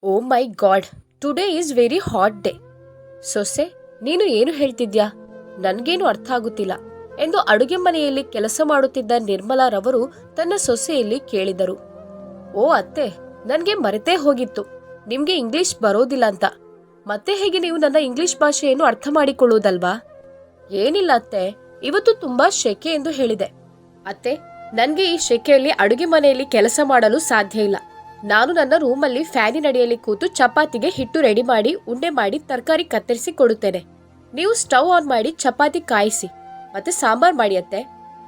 O my god, today is very hot day. ಸೊಸೆ, ನೀನು ಏನು ಹೇಳ್ತಿದ್ಯಾ? ನನ್ಗೇನು ಅರ್ಥ ಆಗುತ್ತಿಲ್ಲ ಎಂದು ಅಡುಗೆ ಮನೆಯಲ್ಲಿ ಕೆಲಸ ಮಾಡುತ್ತಿದ್ದ ನಿರ್ಮಲಾರವರು ತನ್ನ ಸೊಸೆಯಲ್ಲಿ ಕೇಳಿದರು. ಓ ಅತ್ತೆ, ನನ್ಗೆ ಮರೆತೇ ಹೋಗಿತ್ತು, ನಿಮ್ಗೆ ಇಂಗ್ಲಿಷ್ ಬರೋದಿಲ್ಲ ಅಂತ. ಮತ್ತೆ ಹೇಗೆ ನೀವು ನನ್ನ ಇಂಗ್ಲಿಷ್ ಭಾಷೆಯನ್ನು ಅರ್ಥ ಮಾಡಿಕೊಳ್ಳುವುದಲ್ವಾ? ಏನಿಲ್ಲ ಅತ್ತೆ, ಇವತ್ತು ತುಂಬಾ ಶೆಕೆ ಎಂದು ಹೇಳಿದೆ. ಅತ್ತೆ, ನನ್ಗೆ ಈ ಶೆಕೆಯಲ್ಲಿ ಅಡುಗೆ ಮನೆಯಲ್ಲಿ ಕೆಲಸ ಮಾಡಲು ಸಾಧ್ಯ ಇಲ್ಲ. ನಾನು ನನ್ನ ರೂಮಲ್ಲಿ ಫ್ಯಾನಿನಡಿಯಲ್ಲಿ ಕೂತು ಚಪಾತಿಗೆ ಹಿಟ್ಟು ರೆಡಿ ಮಾಡಿ ಉಂಡೆ ಮಾಡಿ ತರಕಾರಿ ಕತ್ತರಿಸಿ ಕೊಡುತ್ತೇನೆ. ನೀವು ಸ್ಟವ್ ಆನ್ ಮಾಡಿ ಚಪಾತಿ ಕಾಯಿಸಿ ಮತ್ತೆ ಸಾಂಬಾರ್ ಮಾಡಿ ಅತ್ತೆ.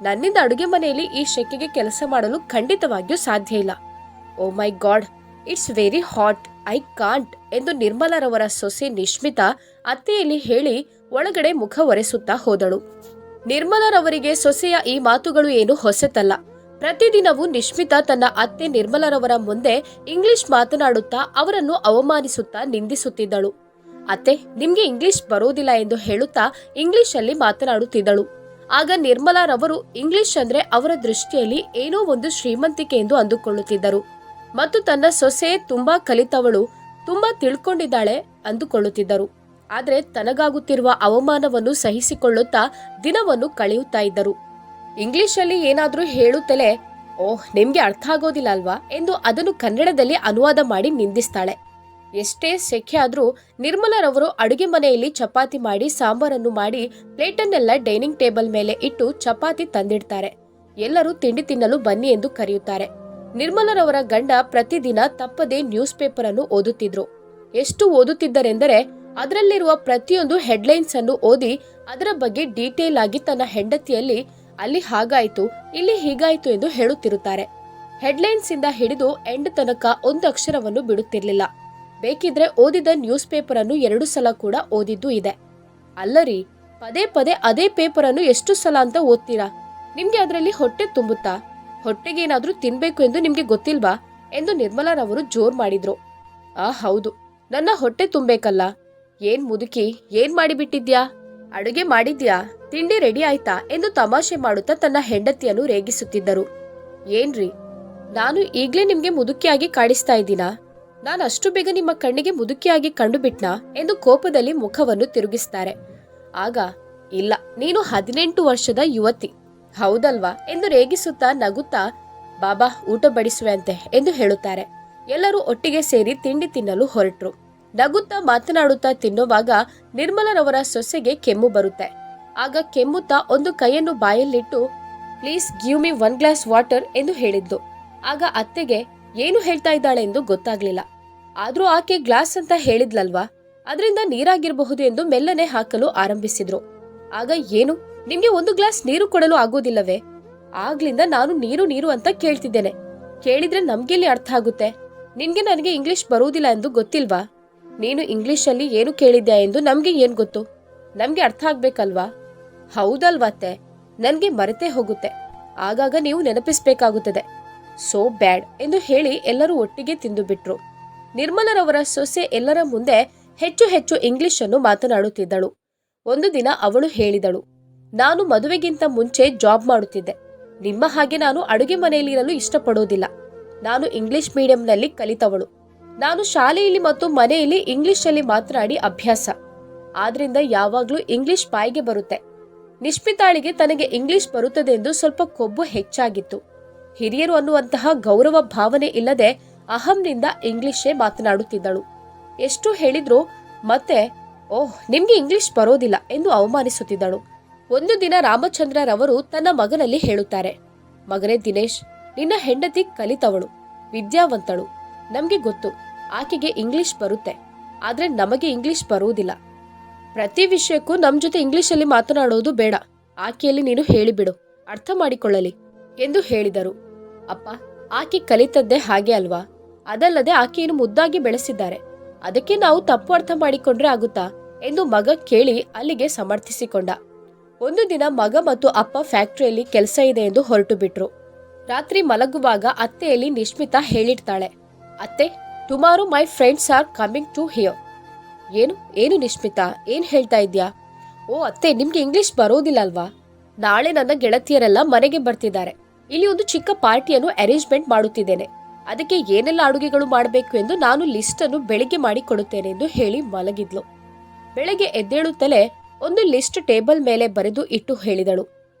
ನನ್ನಿಂದ ಅಡುಗೆ ಮನೆಯಲ್ಲಿ ಈ ಶೆಕೆಗೆ ಕೆಲಸ ಮಾಡಲು ಖಂಡಿತವಾಗಿಯೂ ಸಾಧ್ಯ ಇಲ್ಲ. Oh my god, it's very hot, I can't ಎಂದು ನಿರ್ಮಲಾರವರ ಸೊಸೆ ನಿಶ್ಮಿತಾ ಅತ್ತೆಯಲ್ಲಿ ಹೇಳಿ ಒಳಗಡೆ ಮುಖ ಒರೆಸುತ್ತಾ ಹೋದಳು. ನಿರ್ಮಲಾರವರಿಗೆ ಸೊಸೆಯ ಈ ಮಾತುಗಳು ಏನು ಹೊಸತಲ್ಲ. ಪ್ರತಿದಿನವೂ ನಿಶ್ಮಿತಾ ತನ್ನ ಅತ್ತೆ ನಿರ್ಮಲಾರವರ ಮುಂದೆ ಇಂಗ್ಲಿಷ್ ಮಾತನಾಡುತ್ತಾ ಅವರನ್ನು ಅವಮಾನಿಸುತ್ತಾ ನಿಂದಿಸುತ್ತಿದ್ದಳು. ಅತ್ತೆ, ನಿಮ್ಗೆ ಇಂಗ್ಲಿಷ್ ಬರೋದಿಲ್ಲ ಎಂದು ಹೇಳುತ್ತಾ ಇಂಗ್ಲಿಷ್ ಅಲ್ಲಿ ಮಾತನಾಡುತ್ತಿದ್ದಳು. ಆಗ ನಿರ್ಮಲಾರವರು ಇಂಗ್ಲಿಷ್ ಅಂದ್ರೆ ಅವರ ದೃಷ್ಟಿಯಲ್ಲಿ ಏನೋ ಒಂದು ಶ್ರೀಮಂತಿಕೆ ಎಂದು ಅಂದುಕೊಳ್ಳುತ್ತಿದ್ದರು ಮತ್ತು ತನ್ನ ಸೊಸೆ ತುಂಬಾ ಕಲಿತವಳು, ತುಂಬಾ ತಿಳ್ಕೊಂಡಿದ್ದಾಳೆ ಅಂದುಕೊಳ್ಳುತ್ತಿದ್ದರು. ಆದ್ರೆ ತನಗಾಗುತ್ತಿರುವ ಅವಮಾನವನ್ನು ಸಹಿಸಿಕೊಳ್ಳುತ್ತಾ ದಿನವನ್ನು ಕಳೆಯುತ್ತಾ ಇದ್ದರು. ಇಂಗ್ಲಿಷಲ್ಲಿ ಏನಾದ್ರೂ ಹೇಳುತ್ತಲೇ, ಓಹ್ ನಿಮ್ಗೆ ಅರ್ಥ ಆಗೋದಿಲ್ಲ ಅಲ್ವಾ ಎಂದು ಅದನ್ನು ಕನ್ನಡದಲ್ಲಿ ಅನುವಾದ ಮಾಡಿ ನಿಂದಿಸ್ತಾಳೆ. ಎಷ್ಟೇ ಸೆಕೆ ಆದ್ರೂ ನಿರ್ಮಲಾರವರು ಅಡುಗೆ ಮನೆಯಲ್ಲಿ ಚಪಾತಿ ಮಾಡಿ ಸಾಂಬಾರನ್ನು ಮಾಡಿ ಪ್ಲೇಟನ್ನೆಲ್ಲ ಡೈನಿಂಗ್ ಟೇಬಲ್ ಮೇಲೆ ಇಟ್ಟು ಚಪಾತಿ ತಂದಿಡ್ತಾರೆ. ಎಲ್ಲರೂ ತಿಂಡಿ ತಿನ್ನಲು ಬನ್ನಿ ಎಂದು ಕರೆಯುತ್ತಾರೆ. ನಿರ್ಮಲಾರವರ ಗಂಡ ಪ್ರತಿದಿನ ತಪ್ಪದೆ ನ್ಯೂಸ್ ಪೇಪರ್ ಅನ್ನು ಓದುತ್ತಿದ್ರು. ಎಷ್ಟು ಓದುತ್ತಿದ್ದರೆಂದರೆ ಅದರಲ್ಲಿರುವ ಪ್ರತಿಯೊಂದು ಹೆಡ್ಲೈನ್ಸ್ ಅನ್ನು ಓದಿ ಅದರ ಬಗ್ಗೆ ಡೀಟೇಲ್ ಆಗಿ ತನ್ನ ಹೆಂಡತಿಯಲ್ಲಿ ಅಲ್ಲಿ ಹಾಗಾಯ್ತು, ಇಲ್ಲಿ ಹೀಗಾಯ್ತು ಎಂದು ಹೇಳುತ್ತಿರುತ್ತಾರೆ. ಹೆಡ್ಲೈನ್ಸ್ ಇಂದ ಹಿಡಿದು ಎಂಡ್ ತನಕ ಒಂದು ಅಕ್ಷರವನ್ನು ಬಿಡುತ್ತಿರಲಿಲ್ಲ. ಬೇಕಿದ್ರೆ ಓದಿದ ನ್ಯೂಸ್ ಪೇಪರ್ ಅನ್ನು 2 ಸಲ ಕೂಡ ಓದಿದ್ದು ಇದೆ. ಅಲ್ಲರಿ, ಪದೇ ಪದೇ ಅದೇ ಪೇಪರ್ ಅನ್ನು ಎಷ್ಟು ಸಲ ಅಂತ ಓದ್ತೀರಾ? ನಿಮ್ಗೆ ಅದರಲ್ಲಿ ಹೊಟ್ಟೆ ತುಂಬುತ್ತಾ? ಹೊಟ್ಟೆಗೇನಾದ್ರೂ ತಿನ್ಬೇಕು ಎಂದು ನಿಮ್ಗೆ ಗೊತ್ತಿಲ್ವಾ ಎಂದು ನಿರ್ಮಲಾರವರು ಜೋರ್ ಮಾಡಿದ್ರು. ಹೌದು, ನನ್ನ ಹೊಟ್ಟೆ ತುಂಬೇಕಲ್ಲ. ಏನ್ ಮುದುಕಿ, ಏನ್ ಮಾಡಿಬಿಟ್ಟಿದ್ಯಾ? ಅಡುಗೆ ಮಾಡಿದ್ಯಾ? ತಿಂಡಿ ರೆಡಿ ಆಯ್ತಾ ಎಂದು ತಮಾಷೆ ಮಾಡುತ್ತಾ ತನ್ನ ಹೆಂಡತಿಯನ್ನು ರೇಗಿಸುತ್ತಿದ್ದರು. ಏನ್ರಿ, ನಾನು ಈಗ್ಲೇ ನಿಮ್ಗೆ ಮುದುಕಿಯಾಗಿ ಕಾಡಿಸ್ತಾ ಇದ್ದೀನಾ? ನಾನು ಅಷ್ಟು ಬೇಗ ನಿಮ್ಮ ಕಣ್ಣಿಗೆ ಮುದುಕಿಯಾಗಿ ಕಂಡು ಬಿಟ್ನಾ ಎಂದು ಕೋಪದಲ್ಲಿ ಮುಖವನ್ನು ತಿರುಗಿಸ್ತಾರೆ. ಆಗ, ಇಲ್ಲ, ನೀನು 18 ವರ್ಷದ ಯುವತಿ ಹೌದಲ್ವಾ ಎಂದು ರೇಗಿಸುತ್ತಾ ನಗುತ್ತಾ, ಬಾಬಾ ಊಟ ಬಡಿಸುವೆ ಅಂತೆ ಎಂದು ಹೇಳುತ್ತಾರೆ. ಎಲ್ಲರೂ ಒಟ್ಟಿಗೆ ಸೇರಿ ತಿಂಡಿ ತಿನ್ನಲು ಹೊರಟ್ರು. ನಗುತ್ತಾ ಮಾತನಾಡುತ್ತಾ ತಿನ್ನುವಾಗ ನಿರ್ಮಲಾರವರ ಸೊಸೆಗೆ ಕೆಮ್ಮು ಬರುತ್ತೆ. ಆಗ ಕೆಮ್ಮುತ್ತಾ ಒಂದು ಕೈಯನ್ನು ಬಾಯಲ್ಲಿಟ್ಟು, please give me 1 glass water ಎಂದು ಹೇಳಿದ್ಲು. ಆಗ ಅತ್ತೆಗೆ ಏನು ಹೇಳ್ತಾ ಇದ್ದಾಳೆ ಎಂದು ಗೊತ್ತಾಗ್ಲಿಲ್ಲ. ಆದ್ರೂ ಆಕೆ ಗ್ಲಾಸ್ ಅಂತ ಹೇಳಿದ್ಲಲ್ವಾ, ಅದರಿಂದ ನೀರಾಗಿರಬಹುದು ಎಂದು ಮೆಲ್ಲನೆ ಹಾಕಲು ಆರಂಭಿಸಿದ್ರು. ಆಗ, ಏನು, ನಿಮ್ಗೆ 1 ಗ್ಲಾಸ್ ನೀರು ಕೊಡಲು ಆಗೋದಿಲ್ಲವೇ? ಆಗ್ಲಿಂದ ನಾನು ನೀರು ನೀರು ಅಂತ ಕೇಳ್ತಿದ್ದೇನೆ. ಕೇಳಿದ್ರೆ ನಮ್ಗೆಲ್ಲಿ ಅರ್ಥ ಆಗುತ್ತೆ? ನಿನ್ಗೆ ನನಗೆ ಇಂಗ್ಲಿಷ್ ಬರುವುದಿಲ್ಲ ಎಂದು ಗೊತ್ತಿಲ್ವಾ? ನೀನು ಇಂಗ್ಲಿಷಲ್ಲಿ ಏನು ಕೇಳಿದ್ಯಾ ಎಂದು ನಮ್ಗೆ ಏನ್ ಗೊತ್ತು? ನಮ್ಗೆ ಅರ್ಥ ಆಗ್ಬೇಕಲ್ವಾ? ಹೌದಲ್ವತ್ತೆ, ನನ್ಗೆ ಮರೆತೇ ಹೋಗುತ್ತೆ. ಆಗಾಗ ನೀವು ನೆನಪಿಸ್ಬೇಕಾಗುತ್ತದೆ. ಸೋ ಬ್ಯಾಡ್ ಎಂದು ಹೇಳಿ ಎಲ್ಲರೂ ಒಟ್ಟಿಗೆ ತಿಂದು ಬಿಟ್ರು. ನಿರ್ಮಲಾರವರ ಸೊಸೆ ಎಲ್ಲರ ಮುಂದೆ ಹೆಚ್ಚು ಹೆಚ್ಚು ಇಂಗ್ಲಿಷ್ ಅನ್ನು ಮಾತನಾಡುತ್ತಿದ್ದಳು. ಒಂದು ದಿನ ಅವಳು ಹೇಳಿದಳು, ನಾನು ಮದುವೆಗಿಂತ ಮುಂಚೆ ಜಾಬ್ ಮಾಡುತ್ತಿದ್ದೆ. ನಿಮ್ಮ ಹಾಗೆ ನಾನು ಅಡುಗೆ ಮನೆಯಲ್ಲಿ ಇರಲು ಇಷ್ಟಪಡೋದಿಲ್ಲ. ನಾನು ಇಂಗ್ಲಿಷ್ ಮೀಡಿಯಂನಲ್ಲಿ ಕಲಿತವಳು. ನಾನು ಶಾಲೆಯಲ್ಲಿ ಮತ್ತು ಮನೆಯಲ್ಲಿ ಇಂಗ್ಲಿಷಲ್ಲಿ ಮಾತನಾಡಿ ಅಭ್ಯಾಸ. ಆದ್ರಿಂದ ಯಾವಾಗ್ಲೂ ಇಂಗ್ಲಿಷ್ ಬಾಯಿಗೆ ಬರುತ್ತೆ. ನಿಶ್ಮಿತಾಳಿಗೆ ತನಗೆ ಇಂಗ್ಲಿಷ್ ಬರುತ್ತದೆ ಎಂದು ಸ್ವಲ್ಪ ಕೊಬ್ಬು ಹೆಚ್ಚಾಗಿತ್ತು. ಹಿರಿಯರು ಅನ್ನುವಂತಹ ಗೌರವ ಭಾವನೆ ಇಲ್ಲದೆ ಅಹಂನಿಂದ ಇಂಗ್ಲಿಷೇ ಮಾತನಾಡುತ್ತಿದ್ದಳು. ಎಷ್ಟು ಹೇಳಿದ್ರು ಮತ್ತೆ, ಓಹ್ ನಿಮ್ಗೆ ಇಂಗ್ಲಿಷ್ ಬರೋದಿಲ್ಲ ಎಂದು ಅವಮಾನಿಸುತ್ತಿದ್ದಳು. ಒಂದು ದಿನ ರಾಮಚಂದ್ರರವರು ತನ್ನ ಮಗನಲ್ಲಿ ಹೇಳುತ್ತಾರೆ, ಮಗನೇ ದಿನೇಶ್, ನಿನ್ನ ಹೆಂಡತಿ ಕಲಿತವಳು, ವಿದ್ಯಾವಂತಳು. ನಮ್ಗೆ ಗೊತ್ತು, ಆಕೆಗೆ ಇಂಗ್ಲಿಷ್ ಬರುತ್ತೆ. ಆದ್ರೆ ನಮಗೆ ಇಂಗ್ಲಿಷ್ ಬರುವುದಿಲ್ಲ. ಪ್ರತಿ ವಿಷಯಕ್ಕೂ ನಮ್ ಜೊತೆ ಇಂಗ್ಲಿಷಲ್ಲಿ ಮಾತನಾಡೋದು ಬೇಡ. ಆಕೆಯಲ್ಲಿ ನೀನು ಹೇಳಿಬಿಡು, ಅರ್ಥ ಮಾಡಿಕೊಳ್ಳಲಿ ಎಂದು ಹೇಳಿದರು. ಅಪ್ಪ, ಆಕೆ ಕಲಿತದ್ದೇ ಹಾಗೆ ಅಲ್ವಾ? ಅದಲ್ಲದೆ ಆಕೆಯನ್ನು ಮುದ್ದಾಗಿ ಬೆಳೆಸಿದ್ದಾರೆ. ಅದಕ್ಕೆ ನಾವು ತಪ್ಪು ಅರ್ಥ ಮಾಡಿಕೊಂಡ್ರೆ ಆಗುತ್ತಾ ಎಂದು ಮಗ ಕೇಳಿ ಅಲ್ಲಿಗೆ ಸಮರ್ಥಿಸಿಕೊಂಡ. ಒಂದು ದಿನ ಮಗ ಮತ್ತು ಅಪ್ಪ ಫ್ಯಾಕ್ಟರಿಯಲ್ಲಿ ಕೆಲಸ ಇದೆ ಎಂದು ಹೊರಟು ಬಿಟ್ರು. ರಾತ್ರಿ ಮಲಗುವಾಗ ಅತ್ತೆಯಲ್ಲಿ ನಿಶ್ಮಿತಾ ಹೇಳಿಡ್ತಾಳೆ, ಅತ್ತೆ, tomorrow my friends are coming to here. ಏನು ನಿಶ್ಮಿತಾ, ಏನ್ ಹೇಳ್ತಾ ಇದ್ಯಾ? ಓ ಅತ್ತೆ, ನಿಮ್ಗೆ ಇಂಗ್ಲಿಷ್ ಬರೋದಿಲ್ಲ ಅಲ್ವಾ? ನಾಳೆ ನನ್ನ ಗೆಳತಿಯರೆಲ್ಲ ಮನೆಗೆ ಬರ್ತಿದ್ದಾರೆ. ಇಲ್ಲಿ ಒಂದು ಚಿಕ್ಕ ಪಾರ್ಟಿಯನ್ನು ಅರೇಂಜ್ಮೆಂಟ್ ಮಾಡುತ್ತಿದ್ದೇನೆ. ಅದಕ್ಕೆ ಏನೆಲ್ಲ ಅಡುಗೆಗಳು ಮಾಡಬೇಕು ಎಂದು ನಾನು ಲಿಸ್ಟ್ ಅನ್ನು ಬೆಳಿಗ್ಗೆ ಮಾಡಿ ಕೊಡುತ್ತೇನೆ ಎಂದು ಹೇಳಿ ಮಲಗಿದ್ಲು. ಬೆಳಗ್ಗೆ ಎದ್ದೇಳುತ್ತಲೇ ಒಂದು ಲಿಸ್ಟ್ ಟೇಬಲ್ ಮೇಲೆ ಬರೆದು ಇಟ್ಟು ಹೇಳಿದಳು,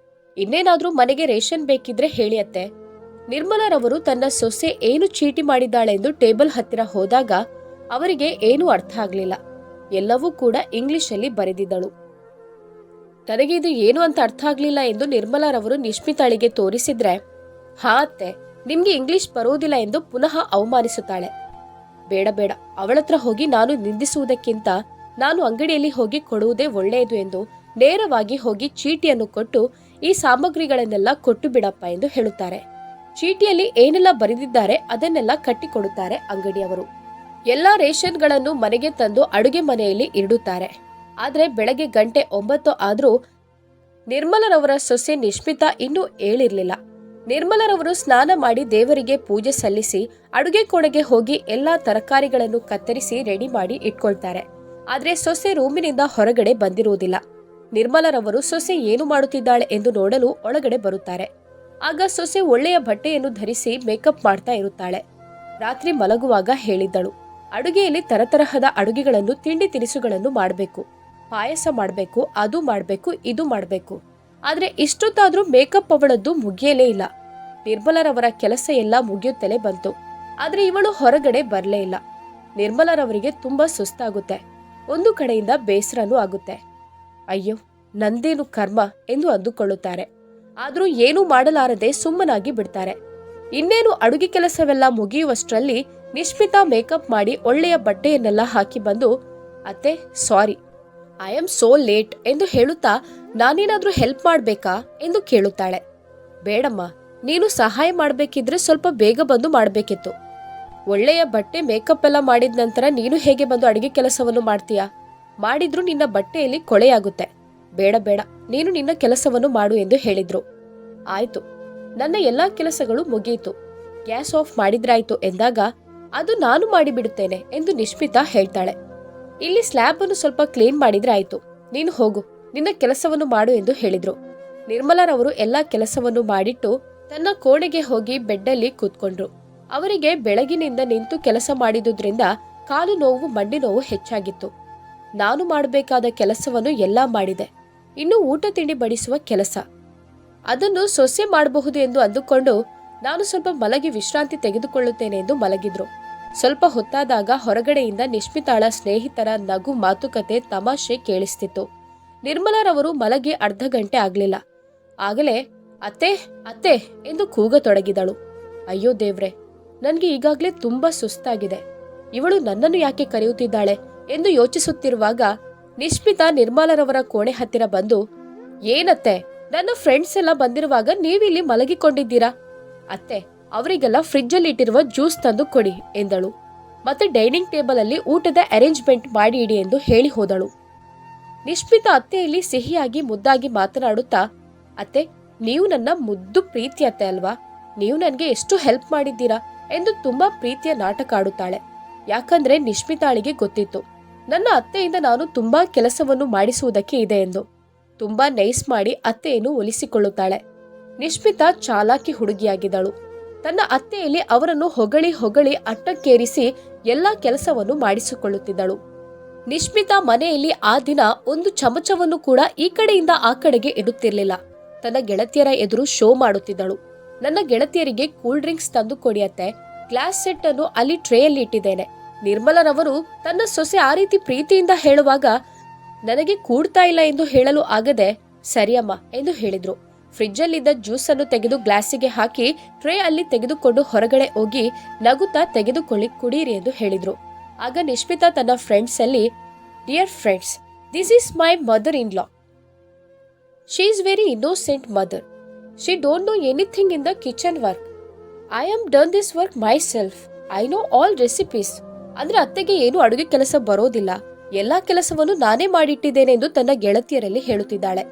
ಇನ್ನೇನಾದ್ರೂ ಮನೆಗೆ ರೇಷನ್ ಬೇಕಿದ್ರೆ ಹೇಳಿ ಅತ್ತೆ. ನಿರ್ಮಲಾರವರು ತನ್ನ ಸೊಸೆ ಏನು ಚೀಟಿ ಮಾಡಿದ್ದಾಳೆ ಎಂದು ಟೇಬಲ್ ಹತ್ತಿರ ಹೋದಾಗ ಅವರಿಗೆ ಏನೂ ಅರ್ಥ ಆಗ್ಲಿಲ್ಲ. ಎಲ್ಲವೂ ಕೂಡ ಇಂಗ್ಲಿಷಲ್ಲಿ ಬರೆದಿದ್ದಳು. ತನಗೆ ಇದು ಏನು ಅಂತ ಅರ್ಥ ಆಗ್ಲಿಲ್ಲ ಎಂದು ನಿರ್ಮಲಾರವರು ನಿಶ್ಮಿತಾಳಿಗೆ ತೋರಿಸಿದ್ರೆ, ಹಾ ಅತ್ತೆ, ನಿಮ್ಗೆ ಇಂಗ್ಲಿಷ್ ಬರೋದಿಲ್ಲ ಎಂದು ಪುನಃ ಅವಮಾನಿಸುತ್ತಾಳೆ. ಬೇಡ ಬೇಡ, ಅವಳತ್ರ ಹೋಗಿ ನಾನು ನಿಂದಿಸುವುದಕ್ಕಿಂತ ನಾನು ಅಂಗಡಿಯಲ್ಲಿ ಹೋಗಿ ಕೊಡುವುದೇ ಒಳ್ಳೆಯದು ಎಂದು ನೇರವಾಗಿ ಹೋಗಿ ಚೀಟಿಯನ್ನು ಕೊಟ್ಟು ಈ ಸಾಮಗ್ರಿಗಳನ್ನೆಲ್ಲ ಕೊಟ್ಟು ಬಿಡಪ್ಪ ಎಂದು ಹೇಳುತ್ತಾರೆ. ಚೀಟಿಯಲ್ಲಿ ಏನೆಲ್ಲ ಬರೆದಿದ್ದಾರೆ ಅದನ್ನೆಲ್ಲ ಕಟ್ಟಿಕೊಡುತ್ತಾರೆ ಅಂಗಡಿಯವರು. ಎಲ್ಲಾ ರೇಷನ್ಗಳನ್ನು ಮನೆಗೆ ತಂದು ಅಡುಗೆ ಮನೆಯಲ್ಲಿ ಇಡುತ್ತಾರೆ. ಆದ್ರೆ ಬೆಳಗ್ಗೆ ಗಂಟೆ 9 ಆದ್ರೂ ನಿರ್ಮಲರವರ ಸೊಸೆ ನಿಶ್ಮಿತಾ ಇನ್ನೂ ಏಳಿರ್ಲಿಲ್ಲ. ನಿರ್ಮಲರವರು ಸ್ನಾನ ಮಾಡಿ ದೇವರಿಗೆ ಪೂಜೆ ಸಲ್ಲಿಸಿ ಅಡುಗೆ ಕೋಣೆಗೆ ಹೋಗಿ ಎಲ್ಲಾ ತರಕಾರಿಗಳನ್ನು ಕತ್ತರಿಸಿ ರೆಡಿ ಮಾಡಿ ಇಟ್ಕೊಳ್ತಾರೆ. ಆದ್ರೆ ಸೊಸೆ ರೂಮಿನಿಂದ ಹೊರಗಡೆ ಬಂದಿರುವುದಿಲ್ಲ. ನಿರ್ಮಲರವರು ಸೊಸೆ ಏನು ಮಾಡುತ್ತಿದ್ದಾಳೆ ಎಂದು ನೋಡಲು ಒಳಗಡೆ ಬರುತ್ತಾರೆ. ಆಗ ಸೊಸೆ ಒಳ್ಳೆಯ ಬಟ್ಟೆಯನ್ನು ಧರಿಸಿ ಮೇಕಪ್ ಮಾಡ್ತಾ ಇರುತ್ತಾಳೆ. ರಾತ್ರಿ ಮಲಗುವಾಗ ಹೇಳಿದ್ದಳು, ಅಡುಗೆಯಲ್ಲಿ ತರತರಹದ ಅಡುಗೆಗಳನ್ನು ತಿಂಡಿ ತಿನಿಸುಗಳನ್ನು ಮಾಡಬೇಕು, ಪಾಯಸ ಮಾಡಬೇಕು, ಅದು ಮಾಡಬೇಕು, ಇದು ಮಾಡಬೇಕು. ಆದ್ರೆ ಇಷ್ಟೊತ್ತಾದ್ರೂ ಮೇಕಪ್ ಅವಳದ್ದು ಮುಗಿಯಲೇ ಇಲ್ಲ. ನಿರ್ಮಲರವರ ಕೆಲಸ ಎಲ್ಲ ಮುಗಿಯುತ್ತಲೇ ಬಂತು. ಆದ್ರೆ ಇವಳು ಹೊರಗಡೆ ಬರಲೇ ಇಲ್ಲ. ನಿರ್ಮಲರವರಿಗೆ ತುಂಬಾ ಸುಸ್ತಾಗುತ್ತೆ. ಒಂದು ಕಡೆಯಿಂದ ಬೇಸರನೂ ಆಗುತ್ತೆ. ಅಯ್ಯೋ, ನಂದೇನು ಕರ್ಮ ಎಂದು ಅಂದುಕೊಳ್ಳುತ್ತಾರೆ. ಆದ್ರೂ ಏನೂ ಮಾಡಲಾರದೆ ಸುಮ್ಮನಾಗಿ ಬಿಡ್ತಾರೆ. ಇನ್ನೇನು ಅಡುಗೆ ಕೆಲಸವೆಲ್ಲ ಮುಗಿಯುವಷ್ಟರಲ್ಲಿ ನಿಶ್ಮಿತಾ ಮೇಕಪ್ ಮಾಡಿ ಒಳ್ಳೆಯ ಬಟ್ಟೆಯನ್ನೆಲ್ಲ ಹಾಕಿ ಬಂದು, ಅತ್ತೆ ಸಾರಿ, ಐ ಆಮ್ ಸೋ ಲೇಟ್ ಎಂದು ಹೇಳುತ್ತಾ ನಾನೇನಾದ್ರೂ ಹೆಲ್ಪ್ ಮಾಡ್ಬೇಕಾ ಎಂದು ಕೇಳುತ್ತಾಳೆ. ಬೇಡಮ್ಮ, ನೀನು ಸಹಾಯ ಮಾಡ್ಬೇಕಿದ್ರೆ ಸ್ವಲ್ಪ ಬೇಗ ಬಂದು ಮಾಡ್ಬೇಕಿತ್ತು. ಒಳ್ಳೆಯ ಬಟ್ಟೆ ಮೇಕಪ್ ಎಲ್ಲ ಮಾಡಿದ ನಂತರ ನೀನು ಹೇಗೆ ಬಂದು ಅಡಿಗೆ ಕೆಲಸವನ್ನು ಮಾಡ್ತೀಯಾ? ಮಾಡಿದ್ರೂ ನಿನ್ನ ಬಟ್ಟೆಯಲ್ಲಿ ಕೊಳೆಯಾಗುತ್ತೆ. ಬೇಡ ಬೇಡ, ನೀನು ನಿನ್ನ ಕೆಲಸವನ್ನು ಮಾಡು ಎಂದು ಹೇಳಿದ್ರು. ಆಯ್ತು, ನನ್ನ ಎಲ್ಲಾ ಕೆಲಸಗಳು ಮುಗಿಯಿತು, ಗ್ಯಾಸ್ ಆಫ್ ಮಾಡಿದ್ರಾಯ್ತು ಎಂದಾಗ ಅದು ನಾನು ಮಾಡಿಬಿಡುತ್ತೇನೆ ಎಂದು ನಿಶ್ಮಿತಾ ಹೇಳ್ತಾಳೆ. ಇಲ್ಲಿ ಸ್ಲ್ಯಾಬ್ ಅನ್ನು ಸ್ವಲ್ಪ ಕ್ಲೀನ್ ಮಾಡಿದ್ರೆ ಆಯ್ತು, ನೀನು ಹೋಗು, ನಿನ್ನ ಕೆಲಸವನ್ನು ಮಾಡು ಎಂದು ಹೇಳಿದ್ರು. ನಿರ್ಮಲಾರವರು ಎಲ್ಲಾ ಕೆಲಸವನ್ನು ಮಾಡಿಟ್ಟು ತನ್ನ ಕೋಣೆಗೆ ಹೋಗಿ ಬೆಡ್ಡಲ್ಲಿ ಕೂತ್ಕೊಂಡ್ರು. ಅವರಿಗೆ ಬೆಳಗಿನಿಂದ ನಿಂತು ಕೆಲಸ ಮಾಡಿದುದ್ರಿಂದ ಕಾಲು ನೋವು, ಮಂಡಿ ನೋವು ಹೆಚ್ಚಾಗಿತ್ತು. ನಾನು ಮಾಡಬೇಕಾದ ಕೆಲಸವನ್ನು ಎಲ್ಲಾ ಮಾಡಿದೆ. ಇನ್ನು ಊಟ ತಿಂಡಿ ಬಡಿಸುವ ಕೆಲಸ, ಅದನ್ನು ಸೊಸೆ ಮಾಡಬಹುದು ಎಂದು ಅಂದುಕೊಂಡು ನಾನು ಸ್ವಲ್ಪ ಮಲಗಿ ವಿಶ್ರಾಂತಿ ತೆಗೆದುಕೊಳ್ಳುತ್ತೇನೆ ಎಂದು ಮಲಗಿದ್ರು. ಸ್ವಲ್ಪ ಹೊತ್ತಾದಾಗ ಹೊರಗಡೆಯಿಂದ ನಿಶ್ಮಿತಾಳ ಸ್ನೇಹಿತರ ನಗು, ಮಾತುಕತೆ, ತಮಾಷೆ ಕೇಳಿಸ್ತಿತ್ತು. ನಿರ್ಮಲಾರವರು ಮಲಗಿ ಅರ್ಧ ಗಂಟೆ ಆಗ್ಲಿಲ್ಲ. ಆಗಲೇ ಅತ್ತೆ ಅತ್ತೆ ಎಂದು ಕೂಗತೊಡಗಿದಳು. ಅಯ್ಯೋ ದೇವ್ರೆ, ನನ್ಗೆ ಈಗಾಗ್ಲೇ ತುಂಬಾ ಸುಸ್ತಾಗಿದೆ. ಇವಳು ನನ್ನನ್ನು ಯಾಕೆ ಕರೆಯುತ್ತಿದ್ದಾಳೆ ಎಂದು ಯೋಚಿಸುತ್ತಿರುವಾಗ ನಿಶ್ಮಿತಾ ನಿರ್ಮಲಾರವರ ಕೋಣೆ ಹತ್ತಿರ ಬಂದು, ಏನತ್ತೆ, ನನ್ನ ಫ್ರೆಂಡ್ಸ್ ಎಲ್ಲ ಬಂದಿರುವಾಗ ನೀವಿಲ್ಲಿ ಮಲಗಿಕೊಂಡಿದ್ದೀರಾ? ಅತ್ತೆ, ಅವರಿಗೆಲ್ಲ ಫ್ರಿಡ್ಜಲ್ಲಿ ಇಟ್ಟಿರುವ ಜ್ಯೂಸ್ ತಂದು ಕೊಡಿ ಎಂದಳು. ಮತ್ತೆ ಡೈನಿಂಗ್ ಟೇಬಲ್ ಅಲ್ಲಿ ಊಟದ ಅರೇಂಜ್ಮೆಂಟ್ ಮಾಡಿ ಇಡಿ ಎಂದು ಹೇಳಿ ಹೋದಳು. ನಿಶ್ಮಿತಾ ಅತ್ತೆಯಲ್ಲಿ ಸಿಹಿಯಾಗಿ ಮುದ್ದಾಗಿ ಮಾತನಾಡುತ್ತಾ, ಅತ್ತೆ, ನೀವು ನನ್ನ ಮುದ್ದು ಪ್ರೀತಿ ಅತ್ತೆ ಅಲ್ವಾ, ನೀವು ನನಗೆ ಎಷ್ಟು ಹೆಲ್ಪ್ ಮಾಡಿದ್ದೀರಾ ಎಂದು ತುಂಬಾ ಪ್ರೀತಿಯ ನಾಟಕ ಆಡುತ್ತಾಳೆ. ಯಾಕಂದ್ರೆ ನಿಶ್ಮಿತಾಳಿಗೆ ಗೊತ್ತಿತ್ತು ನನ್ನ ಅತ್ತೆಯಿಂದ ನಾನು ತುಂಬಾ ಕೆಲಸವನ್ನು ಮಾಡಿಸುವುದಕ್ಕೆ ಇದೆ ಎಂದು. ತುಂಬಾ ನೈಸ್ ಮಾಡಿ ಅತ್ತೆಯನ್ನು ಒಲಿಸಿಕೊಳ್ಳುತ್ತಾಳೆ. ನಿಶ್ಮಿತಾ ಚಾಲಾಕಿ ಹುಡುಗಿಯಾಗಿದ್ದಳು. ತನ್ನ ಅತ್ತೆಯಲ್ಲಿ ಅವರನ್ನು ಹೊಗಳಿ ಹೊಗಳಿ ಅಟ್ಟಕ್ಕೇರಿಸಿ ಎಲ್ಲಾ ಕೆಲಸವನ್ನು ಮಾಡಿಸಿಕೊಳ್ಳುತ್ತಿದ್ದಳು. ನಿಶ್ಮಿತಾ ಮನೆಯಲ್ಲಿ ಆ ದಿನ ಒಂದು ಚಮಚವನ್ನು ಕೂಡ ಈ ಕಡೆಯಿಂದ ಆ ಕಡೆಗೆ ಇಡುತ್ತಿರಲಿಲ್ಲ. ತನ್ನ ಗೆಳತಿಯರ ಎದುರು ಶೋ ಮಾಡುತ್ತಿದ್ದಳು. ನನ್ನ ಗೆಳತಿಯರಿಗೆ ಕೂಲ್ ಡ್ರಿಂಕ್ಸ್ ತಂದು ಕೊಡಿಯತ್ತೆ, ಗ್ಲಾಸ್ ಸೆಟ್ ಅನ್ನು ಅಲ್ಲಿ ಟ್ರೇಯಲ್ಲಿ ಇಟ್ಟಿದ್ದೇನೆ. ನಿರ್ಮಲರವರು ತನ್ನ ಸೊಸೆ ಆ ರೀತಿ ಪ್ರೀತಿಯಿಂದ ಹೇಳುವಾಗ ನನಗೆ ಕೂಡ್ತಾ ಇಲ್ಲ ಎಂದು ಹೇಳಲು ಆಗದೆ ಸರಿಯಮ್ಮ ಎಂದು ಹೇಳಿದ್ರು. ಫ್ರಿಡ್ಜಲ್ಲಿದ್ದ ಜ್ಯೂಸ್ ಅನ್ನು ತೆಗೆದು ಗ್ಲಾಸಿಗೆ ಹಾಕಿ ಟ್ರೇ ಅಲ್ಲಿ ತೆಗೆದುಕೊಂಡು ಹೊರಗಡೆ ಹೋಗಿ ನಗುತ್ತಾ ತೆಗೆದುಕೊಳ್ಳಿ ಕುಡೀರಿ ಎಂದು ಹೇಳಿದ್ರು. ಆಗ ನಿಶ್ಮಿತಾ ತನ್ನ ಫ್ರೆಂಡ್ಸ್ ಅಲ್ಲಿ, dear friends, this is my mother in law. She is very innocent mother. She don't know anything in the kitchen work. I am done this work my self. I know all recipes. ಅಂದ್ರೆ ಅತ್ತೆಗೆ ಏನು ಅಡುಗೆ ಕೆಲಸ ಬರೋದಿಲ್ಲ, ಎಲ್ಲಾ ಕೆಲಸವನ್ನು ನಾನೇ ಮಾಡಿಟ್ಟಿದ್ದೇನೆ ಎಂದು ತನ್ನ ಗೆಳತಿಯರಲ್ಲಿ ಹೇಳುತ್ತಿದ್ದಾಳೆ.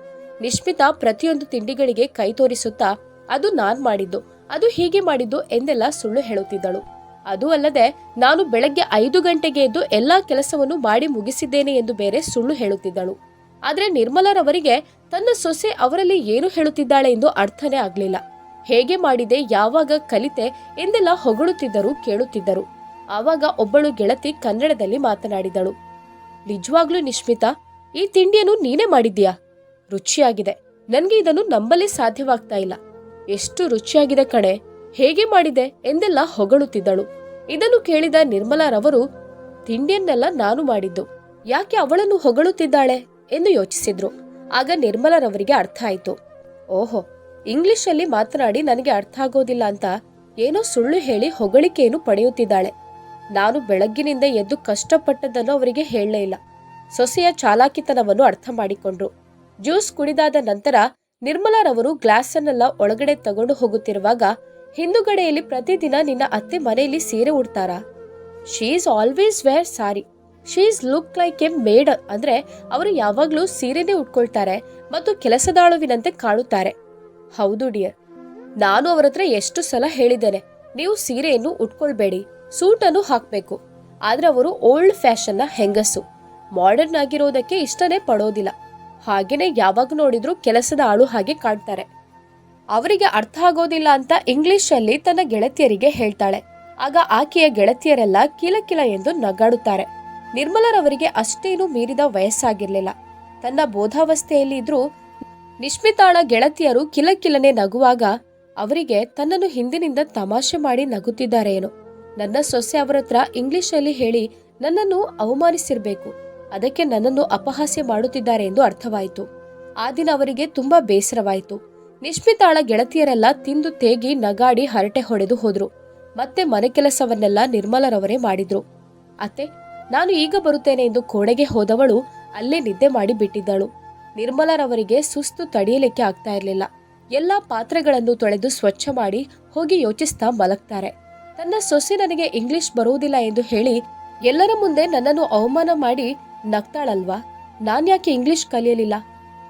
ನಿಶ್ಮಿತಾ ಪ್ರತಿಯೊಂದು ತಿಂಡಿಗಳಿಗೆ ಕೈ ತೋರಿಸುತ್ತಾ ಅದು ನಾನ್ ಮಾಡಿದ್ದು, ಅದು ಹೀಗೆ ಮಾಡಿದ್ದು ಎಂದೆಲ್ಲ ಸುಳ್ಳು ಹೇಳುತ್ತಿದ್ದಳು. ಅದು ಅಲ್ಲದೆ ನಾನು ಬೆಳಗ್ಗೆ 5 ಗಂಟೆಗೆ ಎದ್ದು ಎಲ್ಲಾ ಕೆಲಸವನ್ನು ಮಾಡಿ ಮುಗಿಸಿದ್ದೇನೆ ಎಂದು ಬೇರೆ ಸುಳ್ಳು ಹೇಳುತ್ತಿದ್ದಳು. ಆದ್ರೆ ನಿರ್ಮಲಾರವರಿಗೆ ತನ್ನ ಸೊಸೆ ಅವರಲ್ಲಿ ಏನು ಹೇಳುತ್ತಿದ್ದಾಳೆ ಎಂದು ಅರ್ಥನೇ ಆಗ್ಲಿಲ್ಲ. ಹೇಗೆ ಮಾಡಿದೆ, ಯಾವಾಗ ಕಲಿತೆ ಎಂದೆಲ್ಲ ಹೊಗಳುತ್ತಿದ್ದರು, ಕೇಳುತ್ತಿದ್ದರು. ಆವಾಗ ಒಬ್ಬಳು ಗೆಳತಿ ಕನ್ನಡದಲ್ಲಿ ಮಾತನಾಡಿದಳು. ನಿಜವಾಗ್ಲೂ ನಿಶ್ಮಿತಾ, ಈ ತಿಂಡಿಯನ್ನು ನೀನೇ ಮಾಡಿದ್ಯಾ? ರುಚಿಯಾಗಿದೆ. ನನ್ಗೆ ಇದನ್ನು ನಂಬಲೇ ಸಾಧ್ಯವಾಗ್ತಾ ಇಲ್ಲ. ಎಷ್ಟು ರುಚಿಯಾಗಿದೆ ಕಣೆ, ಹೇಗೆ ಮಾಡಿದೆ ಎಂದೆಲ್ಲ ಹೊಗಳುತ್ತಿದ್ದಳು. ಇದನ್ನು ಕೇಳಿದ ನಿರ್ಮಲಾರವರು, ತಿಂಡಿಯನ್ನೆಲ್ಲ ನಾನು ಮಾಡಿದ್ದು, ಯಾಕೆ ಅವಳನ್ನು ಹೊಗಳುತ್ತಿದ್ದಾಳೆ ಎಂದು ಯೋಚಿಸಿದ್ರು. ಆಗ ನಿರ್ಮಲಾರವರಿಗೆ ಅರ್ಥ ಆಯ್ತು. ಓಹೋ, ಇಂಗ್ಲಿಷಲ್ಲಿ ಮಾತನಾಡಿ ನನಗೆ ಅರ್ಥ ಆಗೋದಿಲ್ಲ ಅಂತ ಏನೋ ಸುಳ್ಳು ಹೇಳಿ ಹೊಗಳಿಕೆಯನ್ನು ಪಡೆಯುತ್ತಿದ್ದಾಳೆ. ನಾನು ಬೆಳಗ್ಗಿನಿಂದ ಎದ್ದು ಕಷ್ಟಪಟ್ಟದ್ದನ್ನು ಅವರಿಗೆ ಹೇಳಲೇ ಇಲ್ಲ. ಸೊಸೆಯ ಚಾಲಾಕಿತನವನ್ನು ಅರ್ಥ ಮಾಡಿಕೊಂಡ್ರು. ಜ್ಯೂಸ್ ಕುಡಿದಾದ ನಂತರ ನಿರ್ಮಲಾರವರು ಗ್ಲಾಸನ್ನೆಲ್ಲ ಒಳಗಡೆ ತಗೊಂಡು ಹೋಗುತ್ತಿರುವಾಗ, ಹಿಂದುಗಡೆಯಲ್ಲಿ ಪ್ರತಿದಿನ ನಿನ್ನ ಅತ್ತೆ ಮನೆಯಲ್ಲಿ ಸೀರೆ ಉಡ್ತಾರಾ? She is always wear sari. She is look like a maid. ಅಂದ್ರೆ ಅವರು ಯಾವಾಗ್ಲೂ ಸೀರೆನೇ ಉಟ್ಕೊಳ್ತಾರೆ ಮತ್ತು ಕೆಲಸದಾಳುವಿನಂತೆ ಕಾಣುತ್ತಾರೆ. ಹೌದು ಡಿಯರ್, ನಾನು ಅವರ ಹತ್ರ ಎಷ್ಟು ಸಲ ಹೇಳಿದ್ದೇನೆ, ನೀವು ಸೀರೆಯನ್ನು ಉಟ್ಕೊಳ್ಬೇಡಿ, ಸೂಟನ್ನು ಹಾಕ್ಬೇಕು. ಆದ್ರೆ ಅವರು ಓಲ್ಡ್ ಫ್ಯಾಷನ್ನ ಹೆಂಗಸು, ಮಾಡರ್ನ್ ಆಗಿರೋದಕ್ಕೆ ಇಷ್ಟನೇ ಪಡೋದಿಲ್ಲ. ಹಾಗೇನೆ ಯಾವಾಗ ನೋಡಿದ್ರು ಕೆಲಸದ ಆಳು ಹಾಗೆ ಕಾಣ್ತಾರೆ. ಅವರಿಗೆ ಅರ್ಥ ಆಗೋದಿಲ್ಲ ಅಂತ ಇಂಗ್ಲಿಷಲ್ಲಿ ತನ್ನ ಗೆಳತಿಯರಿಗೆ ಹೇಳ್ತಾಳೆ. ಆಗ ಆಕೆಯ ಗೆಳತಿಯರೆಲ್ಲ ಕಿಲಕಿಲ ಎಂದು ನಗಾಡುತ್ತಾರೆ. ನಿರ್ಮಲಾರವರಿಗೆ ಅಷ್ಟೇನು ಮೀರಿದ ವಯಸ್ಸಾಗಿರ್ಲಿಲ್ಲ. ತನ್ನ ಬೋಧಾವಸ್ಥೆಯಲ್ಲಿ ಇದ್ರೂ ನಿಶ್ಮಿತಾಳ ಗೆಳತಿಯರು ಕಿಲಕಿಲನೆ ನಗುವಾಗ ಅವರಿಗೆ ತನ್ನನ್ನು ಹಿಂದಿನಿಂದ ತಮಾಷೆ ಮಾಡಿ ನಗುತ್ತಿದ್ದಾರೇನು. ನನ್ನ ಸೊಸೆ ಅವರ ಹತ್ರ ಇಂಗ್ಲಿಷಲ್ಲಿ ಹೇಳಿ ನನ್ನನ್ನು ಅವಮಾನಿಸಿರ್ಬೇಕು, ಅದಕ್ಕೆ ನನ್ನನ್ನು ಅಪಹಾಸ್ಯ ಮಾಡುತ್ತಿದ್ದಾರೆ ಎಂದು ಅರ್ಥವಾಯಿತು. ಆ ದಿನ ಅವರಿಗೆ ತುಂಬಾ ಬೇಸರವಾಯಿತು. ನಿಶ್ಮಿತಾಳ ಗೆಳತಿಯರೆಲ್ಲ ತಿಂದು ತೇಗಿ ನಗಾಡಿ ಹರಟೆ ಹೊಡೆದು ಹೋದ್ರು. ಮತ್ತೆ ಮನೆ ಕೆಲಸವನ್ನೆಲ್ಲ ನಿರ್ಮಲಾರವರೇ ಮಾಡಿದ್ರು. ಅತ್ತೆ, ನಾನು ಈಗ ಬರುತ್ತೇನೆ ಎಂದು ಕೋಣೆಗೆ ಹೋದವಳು ಅಲ್ಲೇ ನಿದ್ದೆ ಮಾಡಿ ಬಿಟ್ಟಿದ್ದಳು. ನಿರ್ಮಲಾರವರಿಗೆ ಸುಸ್ತು ತಡೆಯಲಿಕ್ಕೆ ಆಗ್ತಾ ಇರಲಿಲ್ಲ. ಎಲ್ಲಾ ಪಾತ್ರೆಗಳನ್ನು ತೊಳೆದು ಸ್ವಚ್ಛ ಮಾಡಿ ಹೋಗಿ ಯೋಚಿಸ್ತಾ ಮಲಗ್ತಾರೆ. ತನ್ನ ಸೊಸೆ ನನಗೆ ಇಂಗ್ಲಿಷ್ ಬರುವುದಿಲ್ಲ ಎಂದು ಹೇಳಿ ಎಲ್ಲರ ಮುಂದೆ ನನ್ನನ್ನು ಅವಮಾನ ಮಾಡಿ ನಗ್ತಾಳಲ್ವಾ, ನಾನ್ ಯಾಕೆ ಇಂಗ್ಲಿಷ್ ಕಲಿಯಲಿಲ್ಲ,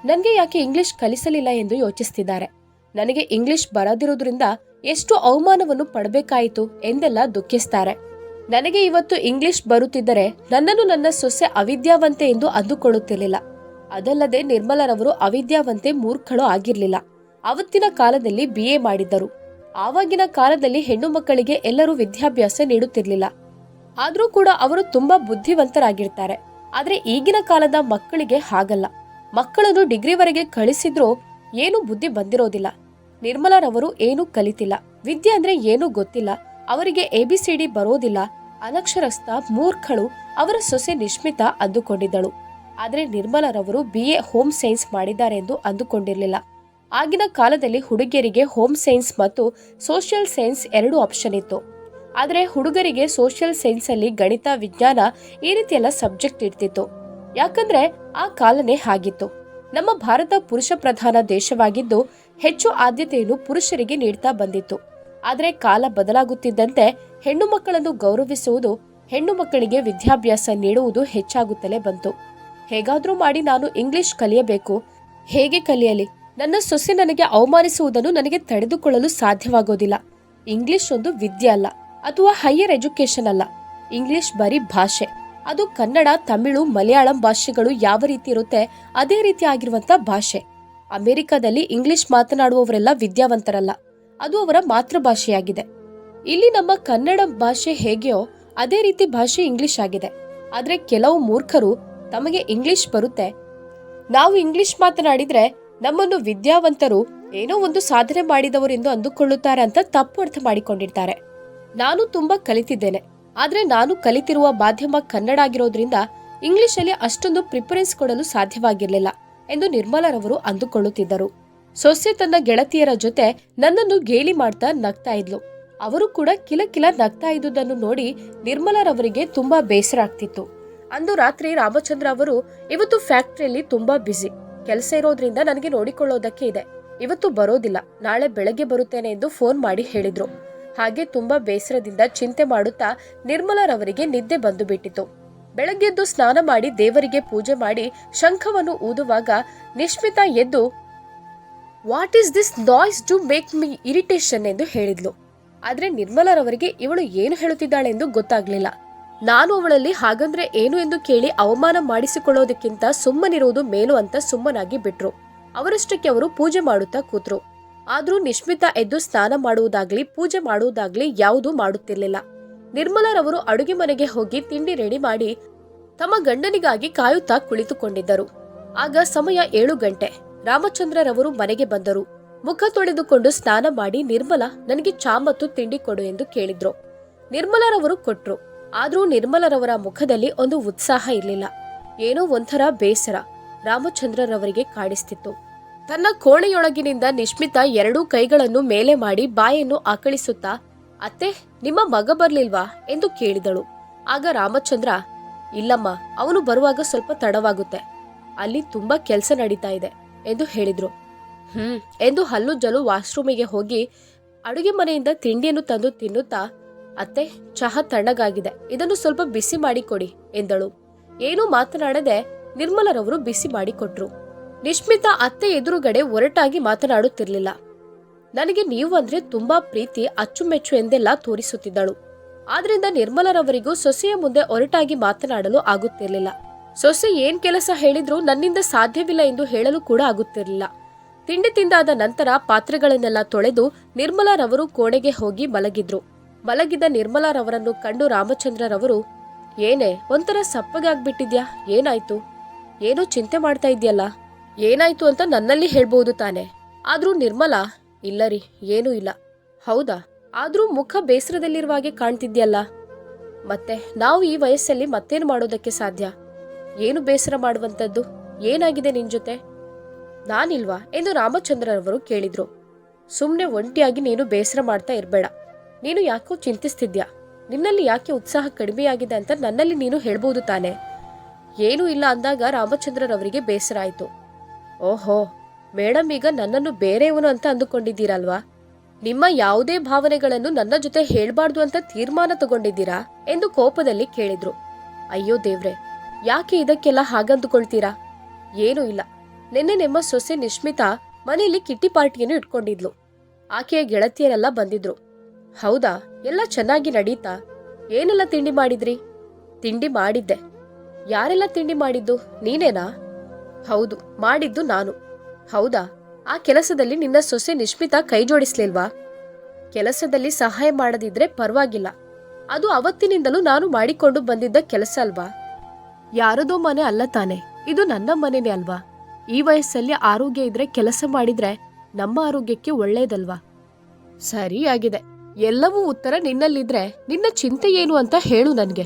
ನನ್ಗೆ ಯಾಕೆ ಇಂಗ್ಲಿಷ್ ಕಲಿಸಲಿಲ್ಲ ಎಂದು ಯೋಚಿಸ್ತಿದ್ದಾರೆ. ನನಗೆ ಇಂಗ್ಲಿಷ್ ಬರದಿರೋದ್ರಿಂದ ಎಷ್ಟು ಅವಮಾನವನ್ನು ಪಡಬೇಕಾಯಿತು ಎಂದೆಲ್ಲ ದುಃಖಿಸ್ತಾರೆ. ನನಗೆ ಇವತ್ತು ಇಂಗ್ಲಿಷ್ ಬರುತ್ತಿದ್ದರೆ ನನ್ನನ್ನು ನನ್ನ ಸೊಸೆ ಅವಿದ್ಯಾವಂತೆ ಎಂದು ಅಂದುಕೊಳ್ಳುತ್ತಿರಲಿಲ್ಲ. ಅದಲ್ಲದೆ ನಿರ್ಮಲಾರವರು ಅವಿದ್ಯಾವಂತೆ ಮೂರ್ಖಳು ಆಗಿರ್ಲಿಲ್ಲ. ಅವತ್ತಿನ ಕಾಲದಲ್ಲಿ BA ಮಾಡಿದ್ದರು. ಆವಾಗಿನ ಕಾಲದಲ್ಲಿ ಹೆಣ್ಣು ಮಕ್ಕಳಿಗೆ ಎಲ್ಲರೂ ವಿದ್ಯಾಭ್ಯಾಸ ನೀಡುತ್ತಿರಲಿಲ್ಲ. ಆದ್ರೂ ಕೂಡ ಅವರು ತುಂಬಾ ಬುದ್ಧಿವಂತರಾಗಿರ್ತಾರೆ. ಆದ್ರೆ ಈಗಿನ ಕಾಲದ ಮಕ್ಕಳಿಗೆ ಹಾಗಲ್ಲ. ಮಕ್ಕಳನ್ನು ಡಿಗ್ರಿವರೆಗೆ ಕಳಿಸಿದ್ರೂ ಏನೂ ಬುದ್ಧಿ ಬಂದಿರೋದಿಲ್ಲ. ನಿರ್ಮಲಾರವರು ಏನೂ ಕಲಿತಿಲ್ಲ, ವಿದ್ಯೆ ಅಂದ್ರೆ ಏನೂ ಗೊತ್ತಿಲ್ಲ, ಅವರಿಗೆ ABCD ಬರೋದಿಲ್ಲ, ಅನಕ್ಷರಸ್ಥ ಮೂರ್ಖಳು ಅವರ ಸೊಸೆ ನಿಶ್ಮಿತಾ ಅಂದುಕೊಂಡಿದ್ದಳು. ಆದ್ರೆ ನಿರ್ಮಲಾರವರು BA ಹೋಮ್ ಸೈನ್ಸ್ ಮಾಡಿದ್ದಾರೆ ಎಂದು ಅಂದುಕೊಂಡಿರಲಿಲ್ಲ. ಆಗಿನ ಕಾಲದಲ್ಲಿ ಹುಡುಗಿಯರಿಗೆ ಹೋಮ್ ಸೈನ್ಸ್ ಮತ್ತು ಸೋಷಿಯಲ್ ಸೈನ್ಸ್ 2 ಆಪ್ಷನ್ ಇತ್ತು. ಆದರೆ ಹುಡುಗರಿಗೆ ಸೋಷಿಯಲ್ ಸೈನ್ಸ್ ಅಲ್ಲಿ ಗಣಿತ, ವಿಜ್ಞಾನ ಈ ರೀತಿಯೆಲ್ಲ ಸಬ್ಜೆಕ್ಟ್ ಇರ್ತಿತ್ತು. ಯಾಕಂದ್ರೆ ಆ ಕಾಲನೇ ಹಾಗಿತ್ತು. ನಮ್ಮ ಭಾರತ ಪುರುಷ ಪ್ರಧಾನ ದೇಶವಾಗಿದ್ದು ಹೆಚ್ಚು ಆದ್ಯತೆಯನ್ನು ಪುರುಷರಿಗೆ ನೀಡ್ತಾ ಬಂದಿತ್ತು. ಆದರೆ ಕಾಲ ಬದಲಾಗುತ್ತಿದ್ದಂತೆ ಹೆಣ್ಣು ಮಕ್ಕಳನ್ನು ಗೌರವಿಸುವುದು, ಹೆಣ್ಣು ಮಕ್ಕಳಿಗೆ ವಿದ್ಯಾಭ್ಯಾಸ ನೀಡುವುದು ಹೆಚ್ಚಾಗುತ್ತಲೇ ಬಂತು. ಹೇಗಾದ್ರೂ ಮಾಡಿ ನಾನು ಇಂಗ್ಲಿಷ್ ಕಲಿಯಬೇಕು. ಹೇಗೆ ಕಲಿಯಲಿ? ನನ್ನ ಸೊಸೆ ನನಗೆ ಅವಮಾನಿಸುವುದನ್ನು ನನಗೆ ತಡೆದುಕೊಳ್ಳಲು ಸಾಧ್ಯವಾಗೋದಿಲ್ಲ. ಇಂಗ್ಲಿಷ್ ಒಂದು ವಿದ್ಯೆ ಅಲ್ಲ, ಅಥವಾ ಹೈಯರ್ ಎಜುಕೇಶನ್ ಅಲ್ಲ. ಇಂಗ್ಲಿಷ್ ಬರೀ ಭಾಷೆ. ಅದು ಕನ್ನಡ, ತಮಿಳು, ಮಲಯಾಳಂ ಭಾಷೆಗಳು ಯಾವ ರೀತಿ ಇರುತ್ತೆ ಅದೇ ರೀತಿ ಆಗಿರುವಂತ ಭಾಷೆ. ಅಮೆರಿಕದಲ್ಲಿ ಇಂಗ್ಲಿಷ್ ಮಾತನಾಡುವವರೆಲ್ಲ ವಿದ್ಯಾವಂತರಲ್ಲ, ಅದು ಅವರ ಮಾತೃಭಾಷೆಯಾಗಿದೆ. ಇಲ್ಲಿ ನಮ್ಮ ಕನ್ನಡ ಭಾಷೆ ಹೇಗೆಯೋ ಅದೇ ರೀತಿ ಭಾಷೆ ಇಂಗ್ಲಿಷ್ ಆಗಿದೆ. ಆದ್ರೆ ಕೆಲವು ಮೂರ್ಖರು ತಮಗೆ ಇಂಗ್ಲಿಷ್ ಬರುತ್ತೆ, ನಾವು ಇಂಗ್ಲಿಷ್ ಮಾತನಾಡಿದ್ರೆ ನಮ್ಮನ್ನು ವಿದ್ಯಾವಂತರು, ಏನೋ ಒಂದು ಸಾಧನೆ ಮಾಡಿದವರು ಎಂದು ಅಂದುಕೊಳ್ಳುತ್ತಾರೆ ಅಂತ ತಪ್ಪು ಅರ್ಥ ಮಾಡಿಕೊಂಡಿರ್ತಾರೆ. ನಾನು ತುಂಬಾ ಕಲಿತಿದ್ದೇನೆ, ಆದ್ರೆ ನಾನು ಕಲಿತಿರುವ ಮಾಧ್ಯಮ ಕನ್ನಡ ಆಗಿರೋದ್ರಿಂದ ಇಂಗ್ಲಿಷ್ ಅಲ್ಲಿ ಅಷ್ಟೊಂದು ಪ್ರಿಫರೆನ್ಸ್ ಕೊಡಲು ಸಾಧ್ಯವಾಗಿರ್ಲಿಲ್ಲ ಎಂದು ನಿರ್ಮಲಾರವರು ಅಂದುಕೊಳ್ಳುತ್ತಿದ್ದರು. ಸೊಸೆ ತನ್ನ ಗೆಳತಿಯರ ಜೊತೆ ನನ್ನನ್ನು ಗೇಲಿ ಮಾಡ್ತಾ ನಗ್ತಾ ಇದ್ಲು. ಅವರು ಕೂಡ ಕಿಲಕಿಲ ನಗ್ತಾ ಇದ್ದುದನ್ನು ನೋಡಿ ನಿರ್ಮಲಾರವರಿಗೆ ತುಂಬಾ ಬೇಸರ ಆಗ್ತಿತ್ತು. ಅಂದು ರಾತ್ರಿ ರಾಮಚಂದ್ರ ಅವರು, ಇವತ್ತು ಫ್ಯಾಕ್ಟರಿಯಲ್ಲಿ ತುಂಬಾ ಬ್ಯುಸಿ, ಕೆಲಸ ಇರೋದ್ರಿಂದ ನನಗೆ ನೋಡಿಕೊಳ್ಳೋದಕ್ಕೆ ಇದೆ, ಇವತ್ತು ಬರೋದಿಲ್ಲ, ನಾಳೆ ಬೆಳಗ್ಗೆ ಬರುತ್ತೇನೆ ಎಂದು ಫೋನ್ ಮಾಡಿ ಹೇಳಿದ್ರು. ಹಾಗೆ ತುಂಬಾ ಬೇಸರದಿಂದ ಚಿಂತೆ ಮಾಡುತ್ತಾ ನಿರ್ಮಲಾರವರಿಗೆ ನಿದ್ದೆ ಬಂದು ಬಿಟ್ಟಿತು. ಬೆಳಗ್ಗೆದ್ದು ಸ್ನಾನ ಮಾಡಿ ದೇವರಿಗೆ ಪೂಜೆ ಮಾಡಿ ಶಂಖವನ್ನು ಊದುವಾಗ ನಿಶ್ಮಿತಾ ಎದ್ದು, what is this noise to make me irritation ಎಂದು ಹೇಳಿದ್ಲು. ಆದ್ರೆ ನಿರ್ಮಲಾರವರಿಗೆ ಇವಳು ಏನು ಹೇಳುತ್ತಿದ್ದಾಳೆ ಎಂದು ಗೊತ್ತಾಗ್ಲಿಲ್ಲ. ನಾನು ಅವಳಲ್ಲಿ ಹಾಗಂದ್ರೆ ಏನು ಎಂದು ಕೇಳಿ ಅವಮಾನ ಮಾಡಿಸಿಕೊಳ್ಳೋದಕ್ಕಿಂತ ಸುಮ್ಮನಿರುವುದು ಮೇಲು ಅಂತ ಸುಮ್ಮನಾಗಿ ಬಿಟ್ರು. ಅವರಷ್ಟಕ್ಕೆ ಅವರು ಪೂಜೆ ಮಾಡುತ್ತಾ ಕೂತ್ರು. ಆದ್ರೂ ನಿಶ್ಮಿತಾ ಎದ್ದು ಸ್ನಾನ ಮಾಡುವುದಾಗ್ಲಿ ಪೂಜೆ ಮಾಡುವುದಾಗ್ಲಿ ಯಾವುದೂ ಮಾಡುತ್ತಿರ್ಲಿಲ್ಲ. ನಿರ್ಮಲಾರವರು ಅಡುಗೆ ಮನೆಗೆ ಹೋಗಿ ತಿಂಡಿ ರೆಡಿ ಮಾಡಿ ತಮ್ಮ ಗಂಡನಿಗಾಗಿ ಕಾಯುತ್ತಾ ಕುಳಿತುಕೊಂಡಿದ್ದರು. ಆಗ ಸಮಯ 7 ಗಂಟೆ. ರಾಮಚಂದ್ರರವರು ಮನೆಗೆ ಬಂದರು. ಮುಖ ತೊಳೆದುಕೊಂಡು ಸ್ನಾನ ಮಾಡಿ ನಿರ್ಮಲಾ ನನಗೆ ಚಾ ಮತ್ತು ತಿಂಡಿ ಕೊಡು ಎಂದು ಕೇಳಿದ್ರು. ನಿರ್ಮಲಾರವರು ಕೊಟ್ರು. ಆದ್ರೂ ನಿರ್ಮಲಾರವರ ಮುಖದಲ್ಲಿ ಒಂದು ಉತ್ಸಾಹ ಇರಲಿಲ್ಲ. ಏನೋ ಒಂಥರ ಬೇಸರ ರಾಮಚಂದ್ರರವರಿಗೆ ಕಾಣಿಸ್ತಿತ್ತು. ತನ್ನ ಕೋಣೆಯೊಳಗಿನಿಂದ ನಿಶ್ಮಿತಾ 2 ಕೈಗಳನ್ನು ಮೇಲೆ ಮಾಡಿ ಬಾಯನ್ನು ಆಕಳಿಸುತ್ತಾ, ಅತ್ತೆ, ನಿಮ್ಮ ಮಗ ಬರ್ಲಿಲ್ವಾ ಎಂದು ಕೇಳಿದಳು. ಆಗ ರಾಮಚಂದ್ರ, ಇಲ್ಲಮ್ಮ, ಅವನು ಬರುವಾಗ ಸ್ವಲ್ಪ ತಡವಾಗುತ್ತೆ, ಅಲ್ಲಿ ತುಂಬಾ ಕೆಲಸ ನಡೀತಾ ಇದೆ ಎಂದು ಹೇಳಿದ್ರು. ಎಂದು ಹಲ್ಲು ಜಲು ವಾಶ್ರೂಮಿಗೆ ಹೋಗಿ ಅಡುಗೆ ಮನೆಯಿಂದ ತಿಂಡಿಯನ್ನು ತಂದು ತಿನ್ನುತ್ತಾ, ಅತ್ತೆ, ಚಹಾ ತಣ್ಣಗಾಗಿದೆ, ಇದನ್ನು ಸ್ವಲ್ಪ ಬಿಸಿ ಮಾಡಿಕೊಡಿ ಎಂದಳು. ಏನೂ ಮಾತನಾಡದೆ ನಿರ್ಮಲಾರವರು ಬಿಸಿ ಮಾಡಿಕೊಟ್ರು. ನಿಶ್ಮಿತಾ ಅತ್ತೆ ಎದುರುಗಡೆ ಒರಟಾಗಿ ಮಾತನಾಡುತ್ತಿರ್ಲಿಲ್ಲ. ನನಗೆ ನೀವು ಅಂದ್ರೆ ತುಂಬಾ ಪ್ರೀತಿ, ಅಚ್ಚುಮೆಚ್ಚು ಎಂದೆಲ್ಲ ತೋರಿಸುತ್ತಿದ್ದಳು. ಆದ್ರಿಂದ ನಿರ್ಮಲಾರವರಿಗೂ ಸೊಸೆಯ ಮುಂದೆ ಒರಟಾಗಿ ಮಾತನಾಡಲು ಆಗುತ್ತಿರಲಿಲ್ಲ. ಸೊಸೆ ಏನ್ ಕೆಲಸ ಹೇಳಿದ್ರೂ ನನ್ನಿಂದ ಸಾಧ್ಯವಿಲ್ಲ ಎಂದು ಹೇಳಲು ಕೂಡ ಆಗುತ್ತಿರಲಿಲ್ಲ. ತಿಂಡಿ ತಿಂದಾದ ನಂತರ ಪಾತ್ರೆಗಳನ್ನೆಲ್ಲ ತೊಳೆದು ನಿರ್ಮಲಾರವರು ಕೋಣೆಗೆ ಹೋಗಿ ಮಲಗಿದ್ರು. ಮಲಗಿದ ನಿರ್ಮಲಾರವರನ್ನು ಕಂಡು ರಾಮಚಂದ್ರರವರು, ಏನೇ ಒಂಥರ ಸಪ್ಪಗಾಗ್ಬಿಟ್ಟಿದ್ಯಾ, ಏನಾಯ್ತು? ಏನೋ ಚಿಂತೆ ಮಾಡ್ತಾ ಇದ್ಯಲ್ಲ, ಏನಾಯ್ತು ಅಂತ ನನ್ನಲ್ಲಿ ಹೇಳ್ಬಹುದು ತಾನೆ? ಆದ್ರೂ ನಿರ್ಮಲಾ, ಇಲ್ಲರಿ, ಏನೂ ಇಲ್ಲ. ಹೌದಾ? ಆದ್ರೂ ಮುಖ ಬೇಸರದಲ್ಲಿರುವ ಹಾಗೆ ಕಾಣ್ತಿದ್ಯಲ್ಲ. ಮತ್ತೆ ನಾವು ಈ ವಯಸ್ಸಲ್ಲಿ ಮತ್ತೇನು ಮಾಡೋದಕ್ಕೆ ಸಾಧ್ಯ? ಏನು ಬೇಸರ ಮಾಡುವಂಥದ್ದು? ಏನಾಗಿದೆ ನಿನ್ ಜೊತೆ? ನಾನಿಲ್ವಾ ಎಂದು ರಾಮಚಂದ್ರರವರು ಕೇಳಿದ್ರು. ಸುಮ್ನೆ ಒಂಟಿಯಾಗಿ ನೀನು ಬೇಸರ ಮಾಡ್ತಾ ಇರ್ಬೇಡ. ನೀನು ಯಾಕೋ ಚಿಂತಿಸ್ತಿದ್ಯಾ? ನಿನ್ನಲ್ಲಿ ಯಾಕೆ ಉತ್ಸಾಹ ಕಡಿಮೆಯಾಗಿದೆ ಅಂತ ನನ್ನಲ್ಲಿ ನೀನು ಹೇಳ್ಬೋದು ತಾನೆ? ಏನೂ ಇಲ್ಲ ಅಂದಾಗ ರಾಮಚಂದ್ರರವರಿಗೆ ಬೇಸರ ಆಯ್ತು. ಓಹೋ, ಮೇಡಮ್ ಈಗ ನನ್ನನ್ನು ಬೇರೆಯವನು ಅಂತ ಅಂದುಕೊಂಡಿದ್ದೀರಲ್ವಾ? ನಿಮ್ಮ ಯಾವುದೇ ಭಾವನೆಗಳನ್ನು ನನ್ನ ಜೊತೆ ಹೇಳ್ಬಾರ್ದು ಅಂತ ತೀರ್ಮಾನ ತಗೊಂಡಿದ್ದೀರಾ ಎಂದು ಕೋಪದಲ್ಲಿ ಕೇಳಿದ್ರು. ಅಯ್ಯೋ ದೇವ್ರೆ, ಯಾಕೆ ಇದಕ್ಕೆಲ್ಲ ಹಾಗಂದುಕೊಳ್ತೀರಾ? ಏನೂ ಇಲ್ಲ. ನಿನ್ನೆ ನಿಮ್ಮ ಸೊಸೆ ನಿಶ್ಮಿತಾ ಮನೆಯಲ್ಲಿ ಕಿಟ್ಟಿ ಪಾರ್ಟಿಯನ್ನು ಇಟ್ಕೊಂಡಿದ್ಲು. ಆಕೆಯ ಗೆಳತಿಯರೆಲ್ಲ ಬಂದಿದ್ರು. ಹೌದಾ? ಎಲ್ಲ ಚೆನ್ನಾಗಿ ನಡೀತಾ? ಏನೆಲ್ಲ ತಿಂಡಿ ಮಾಡಿದ್ರಿ? ತಿಂಡಿ ಮಾಡಿದ್ದೆ. ಯಾರೆಲ್ಲ ತಿಂಡಿ ಮಾಡಿದ್ದು? ನೀನೇನಾ? ಹೌದು, ಮಾಡಿದ್ದು ನಾನು. ಹೌದಾ? ಆ ಕೆಲಸದಲ್ಲಿ ನಿನ್ನ ಸೊಸೆ ನಿಶ್ಮಿತಾ ಕೈ ಜೋಡಿಸ್ಲಿಲ್ವಾ? ಕೆಲಸದಲ್ಲಿ ಸಹಾಯ ಮಾಡದಿದ್ರೆ ಪರವಾಗಿಲ್ಲ, ಅದು ಅವತ್ತಿನಿಂದಲೂ ನಾನು ಮಾಡಿಕೊಂಡು ಬಂದಿದ್ದ ಕೆಲಸ ಅಲ್ವಾ? ಯಾರದೋ ಮನೆ ಅಲ್ಲ ತಾನೆ, ಇದು ನನ್ನ ಮನೆನೇ ಅಲ್ವಾ? ಈ ವಯಸ್ಸಲ್ಲಿ ಆರೋಗ್ಯ ಇದ್ರೆ ಕೆಲಸ ಮಾಡಿದ್ರೆ ನಮ್ಮ ಆರೋಗ್ಯಕ್ಕೆ ಒಳ್ಳೇದಲ್ವಾ? ಸರಿಯಾಗಿದೆ. ಎಲ್ಲವೂ ಉತ್ತರ ನಿನ್ನಲ್ಲಿದ್ರೆ ನಿನ್ನ ಚಿಂತೆ ಏನು ಅಂತ ಹೇಳು ನನ್ಗೆ.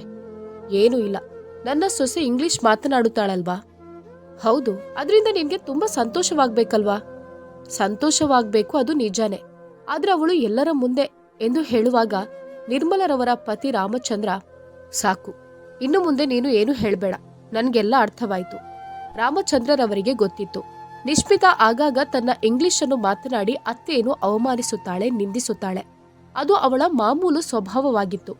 ಏನೂ ಇಲ್ಲ. ನನ್ನ ಸೊಸೆ ಇಂಗ್ಲಿಷ್ ಮಾತನಾಡುತ್ತಾಳಲ್ವಾ? ಹೌದು, ಅದರಿಂದ ನಿನ್ಗೆ ತುಂಬಾ ಸಂತೋಷವಾಗ್ಬೇಕಲ್ವಾ? ಸಂತೋಷವಾಗ್ಬೇಕು, ಅದು ನಿಜಾನೇ. ಆದ್ರೆ ಅವಳು ಎಲ್ಲರ ಮುಂದೆ ಎಂದು ಹೇಳುವಾಗ ನಿರ್ಮಲರವರ ಪತಿ ರಾಮಚಂದ್ರ, ಸಾಕು, ಇನ್ನು ಮುಂದೆ ನೀನು ಏನು ಹೇಳ್ಬೇಡ, ನನ್ಗೆಲ್ಲ ಅರ್ಥವಾಯ್ತು. ರಾಮಚಂದ್ರರವರಿಗೆ ಗೊತ್ತಿತ್ತು, ನಿಶ್ಮಿತಾ ಆಗಾಗ ತನ್ನ ಇಂಗ್ಲಿಷ್ ಅನ್ನು ಮಾತನಾಡಿ ಅತ್ತೆಯನ್ನು ಅವಮಾನಿಸುತ್ತಾಳೆ, ನಿಂದಿಸುತ್ತಾಳೆ. ಅದು ಅವಳ ಮಾಮೂಲು ಸ್ವಭಾವವಾಗಿತ್ತು.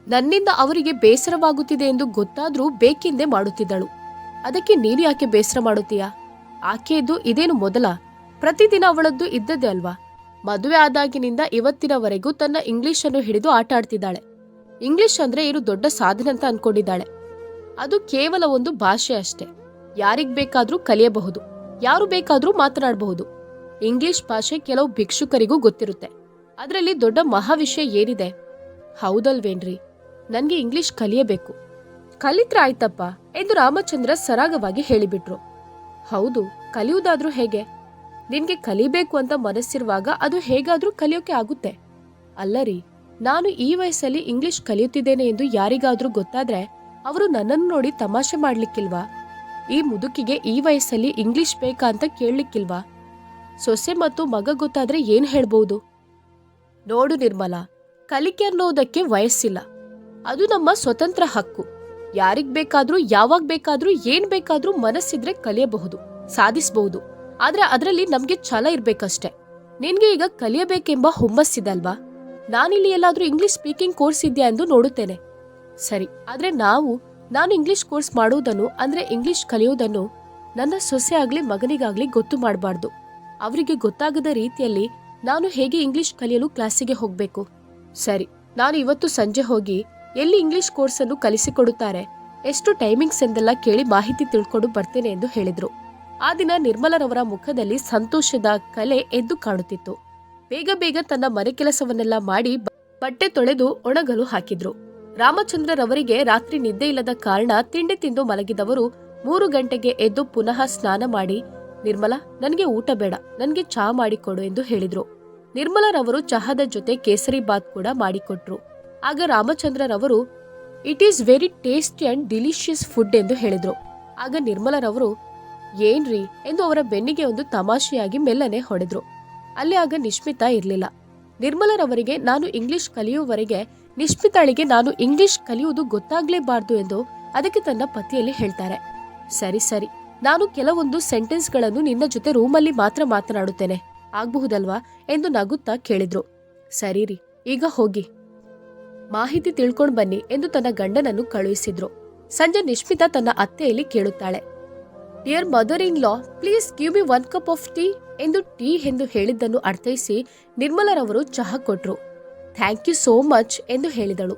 ನನ್ನಿಂದ ಅವರಿಗೆ ಬೇಸರವಾಗುತ್ತಿದೆ ಎಂದು ಗೊತ್ತಾದ್ರೂ ಬೇಕೆಂದೇ ಮಾಡುತ್ತಿದ್ದಳು. ಅದಕ್ಕೆ ನೀನು ಯಾಕೆ ಬೇಸರ ಮಾಡುತ್ತೀಯಾ? ಆಕೆಯದ್ದು ಇದೇನು ಮೊದಲ? ಪ್ರತಿದಿನ ಅವಳದ್ದು ಇದ್ದದ್ದೇ ಅಲ್ವಾ? ಮದುವೆ ಆದಾಗಿನಿಂದ ಇವತ್ತಿನವರೆಗೂ ತನ್ನ ಇಂಗ್ಲಿಷ್ ಅನ್ನು ಹಿಡಿದು ಆಟ ಆಡ್ತಿದ್ದಾಳೆ. ಇಂಗ್ಲಿಷ್ ಅಂದ್ರೆ ಏನು ದೊಡ್ಡ ಸಾಧನೆ ಅಂತ ಅನ್ಕೊಂಡಿದ್ದಾಳೆ. ಅದು ಕೇವಲ ಒಂದು ಭಾಷೆ ಅಷ್ಟೇ. ಯಾರಿಗ್ ಬೇಕಾದ್ರೂ ಕಲಿಯಬಹುದು, ಯಾರು ಬೇಕಾದ್ರೂ ಮಾತನಾಡಬಹುದು. ಇಂಗ್ಲಿಷ್ ಭಾಷೆ ಕೆಲವು ಭಿಕ್ಷುಕರಿಗೂ ಗೊತ್ತಿರುತ್ತೆ. ಅದರಲ್ಲಿ ದೊಡ್ಡ ಮಹಾವಿಷಯ ಏನಿದೆ? ಹೌದಲ್ವೇನ್ರಿ? ನನ್ಗೆ ಇಂಗ್ಲಿಷ್ ಕಲಿಯಬೇಕು. ಕಲಿತ್ರೆ ಆಯ್ತಪ್ಪ ಎಂದು ರಾಮಚಂದ್ರ ಸರಾಗವಾಗಿ ಹೇಳಿಬಿಟ್ರು. ಹೌದು, ಕಲಿಯುವುದಾದ್ರೂ ಹೇಗೆ? ನಿನ್ಗೆ ಕಲಿಬೇಕು ಅಂತ ಮನಸ್ಸಿರುವಾಗ ಅದು ಹೇಗಾದ್ರೂ ಕಲಿಯೋಕೆ ಆಗುತ್ತೆ. ಅಲ್ಲರಿ, ನಾನು ಈ ವಯಸ್ಸಲ್ಲಿ ಇಂಗ್ಲಿಷ್ ಕಲಿಯುತ್ತಿದ್ದೇನೆ ಎಂದು ಯಾರಿಗಾದ್ರೂ ಗೊತ್ತಾದ್ರೆ ಅವರು ನನ್ನನ್ನು ನೋಡಿ ತಮಾಷೆ ಮಾಡ್ಲಿಕ್ಕಿಲ್ವಾ? ಈ ಮುದುಕಿಗೆ ಈ ವಯಸ್ಸಲ್ಲಿ ಇಂಗ್ಲಿಷ್ ಬೇಕಾ ಅಂತ ಕೇಳಲಿಕ್ಕಿಲ್ವಾ? ಸೊಸೆ ಮತ್ತು ಮಗ ಗೊತ್ತಾದ್ರೆ ಏನ್ ಹೇಳ್ಬಹುದು? ನೋಡು ನಿರ್ಮಲಾ, ಕಲಿಕೆ ಅನ್ನೋದಕ್ಕೆ ವಯಸ್ಸಿಲ್ಲ. ಅದು ನಮ್ಮ ಸ್ವತಂತ್ರ ಹಕ್ಕು. ಯಾರಿಗ್ ಬೇಕಾದ್ರೂ ಯಾವಾಗ ಬೇಕಾದ್ರೂ ಏನ್ ಬೇಕಾದ್ರೂ ಮನಸ್ಸಿದ್ರೆ ಕಲಿಯಬಹುದು, ಸಾಧಿಸಬಹುದು. ಆದ್ರೆ ಅದರಲ್ಲಿ ನಮ್ಗೆ ಛಲ ಇರ್ಬೇಕಷ್ಟೆ. ನಿನ್ಗೆ ಈಗ ಕಲಿಯಬೇಕೆಂಬ ಹುಮ್ಮಸ್ಸಿದಲ್ವಾ? ನಾನಿಲ್ಲಿ ಎಲ್ಲಾದ್ರೂ ಇಂಗ್ಲಿಷ್ ಸ್ಪೀಕಿಂಗ್ ಕೋರ್ಸ್ ಇದೆಯಾ ಎಂದು ನೋಡುತ್ತೇನೆ. ಸರಿ, ಆದ್ರೆ ನಾನು ಇಂಗ್ಲಿಷ್ ಕೋರ್ಸ್ ಮಾಡುವುದನ್ನು ಅಂದ್ರೆ ಇಂಗ್ಲಿಷ್ ಕಲಿಯೋದನ್ನು ನನ್ನ ಸೊಸೆ ಆಗ್ಲಿ ಮಗನಿಗಾಗ್ಲಿ ಗೊತ್ತು ಮಾಡಬಾರ್ದು. ಅವರಿಗೆ ಗೊತ್ತಾಗದ ರೀತಿಯಲ್ಲಿ ನಾನು ಹೇಗೆ ಇಂಗ್ಲಿಷ್ ಕಲಿಯಲು ಕ್ಲಾಸಿಗೆ ಹೋಗ್ಬೇಕು? ಸರಿ, ನಾನು ಇವತ್ತು ಸಂಜೆ ಹೋಗಿ ಎಲ್ಲಿ ಇಂಗ್ಲಿಷ್ ಕೋರ್ಸ್ ಅನ್ನು ಕಲಿಸಿಕೊಡುತ್ತಾರೆ, ಎಷ್ಟು ಟೈಮಿಂಗ್ಸ್ ಎಂದೆಲ್ಲ ಕೇಳಿ ಮಾಹಿತಿ ತಿಳ್ಕೊಂಡು ಬರ್ತೇನೆ ಎಂದು ಹೇಳಿದ್ರು. ಆ ದಿನ ನಿರ್ಮಲರವರ ಮುಖದಲ್ಲಿ ಸಂತೋಷದ ಕಲೆ ಎದ್ದು ಕಾಣುತ್ತಿತ್ತು. ಬೇಗ ಬೇಗ ತನ್ನ ಮನೆ ಕೆಲಸವನ್ನೆಲ್ಲ ಮಾಡಿ ಬಟ್ಟೆ ತೊಳೆದು ಒಣಗಲು ಹಾಕಿದ್ರು. ರಾಮಚಂದ್ರರವರಿಗೆ ರಾತ್ರಿ ನಿದ್ದೆ ಇಲ್ಲದ ಕಾರಣ ತಿಂಡಿ ತಿಂದು ಮಲಗಿದವರು 3 ಗಂಟೆಗೆ ಎದ್ದು ಪುನಃ ಸ್ನಾನ ಮಾಡಿ, ನಿರ್ಮಲಾ, ನನಗೆ ಊಟ ಬೇಡ, ನನಗೆ ಚಹಾ ಮಾಡಿಕೊಡು ಎಂದು ಹೇಳಿದ್ರು. ನಿರ್ಮಲರವರು ಚಹಾದ ಜೊತೆ ಕೇಸರಿ ಬಾತ್ ಕೂಡ ಮಾಡಿಕೊಟ್ರು. ಆಗ ರಾಮಚಂದ್ರರವರು it is very tasty and delicious food ಎಂದು ಹೇಳಿದ್ರು. ಆಗ ನಿರ್ಮಲರವರು ಏನ್ರಿ ಎಂದು ಅವರ ಬೆನ್ನಿಗೆ ಒಂದು ತಮಾಷೆಯಾಗಿ ಮೆಲ್ಲನೆ ಹೊಡೆದ್ರು. ಅಲ್ಲಿ ಆಗ ನಿಶ್ಮಿತಾ ಇರಲಿಲ್ಲ. ನಿರ್ಮಲರವರಿಗೆ ನಾನು ಇಂಗ್ಲಿಷ್ ಕಲಿಯುವವರೆಗೆ ನಿಶ್ಮಿತಾಳಿಗೆ ನಾನು ಇಂಗ್ಲಿಷ್ ಕಲಿಯುವುದು ಗೊತ್ತಾಗ್ಲೇಬಾರ್ದು ಎಂದು ಅದಕ್ಕೆ ತನ್ನ ಪತಿಯಲ್ಲಿ ಹೇಳ್ತಾರೆ. ಸರಿ ಸರಿ, ನಾನು ಕೆಲವೊಂದು ಸೆಂಟೆನ್ಸ್ಗಳನ್ನು ನಿನ್ನ ಜೊತೆ ರೂಮಲ್ಲಿ ಮಾತ್ರ ಮಾತನಾಡುತ್ತೇನೆ, ಆಗಬಹುದಲ್ವಾ ಎಂದು ನಗುತ್ತಾ ಕೇಳಿದ್ರು. ಸರಿರಿ, ಈಗ ಹೋಗಿ ಮಾಹಿತಿ ತಿಳ್ಕೊಂಡು ಬನ್ನಿ ಎಂದು ತನ್ನ ಗಂಡನನ್ನು ಕಳುಹಿಸಿದ್ರು. ಸಂಜೆ ನಿಶ್ಮಿತಾ ತನ್ನ ಅತ್ತೆಯಲ್ಲಿ ಕೇಳುತ್ತಾಳೆ, dear mother in law, please give me 1 cup of tea ಎಂದು ಟೀ ಎಂದು ಹೇಳಿದ್ದನ್ನು ಅರ್ಥೈಸಿ ನಿರ್ಮಲರವರು ಚಹಾ ಕೊಟ್ರು. ಥ್ಯಾಂಕ್ ಯು ಸೋ ಮಚ್ ಎಂದು ಹೇಳಿದಳು.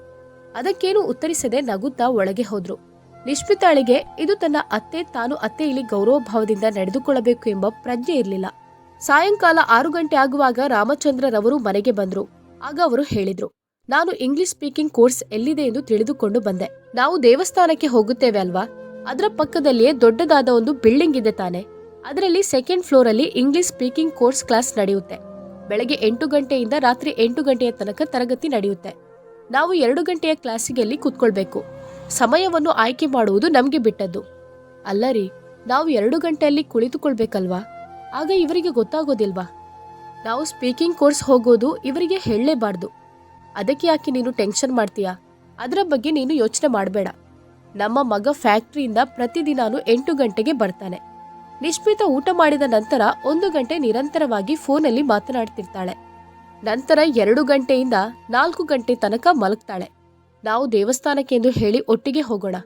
ಅದಕ್ಕೇನು ಉತ್ತರಿಸದೆ ನಗುತ್ತಾ ಒಳಗೆ ಹೋದ್ರು. ನಿಶ್ಮಿತಾಳಿಗೆ ಇದು ತನ್ನ ಅತ್ತೆ, ತಾನು ಅತ್ತೆಯಲ್ಲಿ ಗೌರವ ಭಾವದಿಂದ ನಡೆದುಕೊಳ್ಳಬೇಕು ಎಂಬ ಪ್ರಜ್ಞೆ ಇರಲಿಲ್ಲ. ಸಾಯಂಕಾಲ 6 ಗಂಟೆ ಆಗುವಾಗ ರಾಮಚಂದ್ರರವರು ಮನೆಗೆ ಬಂದ್ರು. ಆಗ ಅವರು ಹೇಳಿದ್ರು, ನಾನು ಇಂಗ್ಲಿಷ್ ಸ್ಪೀಕಿಂಗ್ ಕೋರ್ಸ್ ಎಲ್ಲಿದೆ ಎಂದು ತಿಳಿದುಕೊಂಡು ಬಂದೆ. ನಾವು ದೇವಸ್ಥಾನಕ್ಕೆ ಹೋಗುತ್ತೇವೆ ಅಲ್ವಾ, ಅದರ ಪಕ್ಕದಲ್ಲಿಯೇ ದೊಡ್ಡದಾದ ಒಂದು ಬಿಲ್ಡಿಂಗ್ ಇದೆ ತಾನೆ, ಅದರಲ್ಲಿ 2nd ಫ್ಲೋರ್ ಅಲ್ಲಿ ಇಂಗ್ಲಿಷ್ ಸ್ಪೀಕಿಂಗ್ ಕೋರ್ಸ್ ಕ್ಲಾಸ್ ನಡೆಯುತ್ತೆ. ಬೆಳಗ್ಗೆ 8 ಗಂಟೆಯಿಂದ ರಾತ್ರಿ 8 ಗಂಟೆಯ ತನಕ ತರಗತಿ ನಡೆಯುತ್ತೆ. ನಾವು 2 ಗಂಟೆಯ ಕ್ಲಾಸಿಗೆ ಅಲ್ಲಿ ಕೂತ್ಕೊಳ್ಬೇಕು. ಸಮಯವನ್ನು ಆಯ್ಕೆ ಮಾಡುವುದು ನಮಗೆ ಬಿಟ್ಟದ್ದು. ಅಲ್ಲ ರೀ, ನಾವು 2 ಗಂಟೆಯಲ್ಲಿ ಕುಳಿತುಕೊಳ್ಬೇಕಲ್ವಾ, ಆಗ ಇವರಿಗೆ ಗೊತ್ತಾಗೋದಿಲ್ವಾ? ನಾವು ಸ್ಪೀಕಿಂಗ್ ಕೋರ್ಸ್ ಹೋಗೋದು ಇವರಿಗೆ ಹೇಳಲೇಬಾರ್ದು. ಅದಕ್ಕೆ ಯಾಕೆ ನೀನು ಟೆನ್ಷನ್ ಮಾಡ್ತೀಯಾ? ಅದರ ಬಗ್ಗೆ ನೀನು ಯೋಚನೆ ಮಾಡಬೇಡ. ನಮ್ಮ ಮಗ ಫ್ಯಾಕ್ಟ್ರಿಯಿಂದ ಪ್ರತಿದಿನಾನು 8 ಗಂಟೆಗೆ ಬರ್ತಾನೆ. ನಿಶ್ಮಿತಾ ಊಟ ಮಾಡಿದ ನಂತರ 1 ಗಂಟೆ ನಿರಂತರವಾಗಿ ಫೋನಲ್ಲಿ ಮಾತನಾಡ್ತಿರ್ತಾಳೆ. ನಂತರ 2 ಗಂಟೆಯಿಂದ 4 ಗಂಟೆ ತನಕ ಮಲಗ್ತಾಳೆ. ನಾವು ದೇವಸ್ಥಾನಕ್ಕೆ ಎಂದು ಹೇಳಿ ಒಟ್ಟಿಗೆ ಹೋಗೋಣ.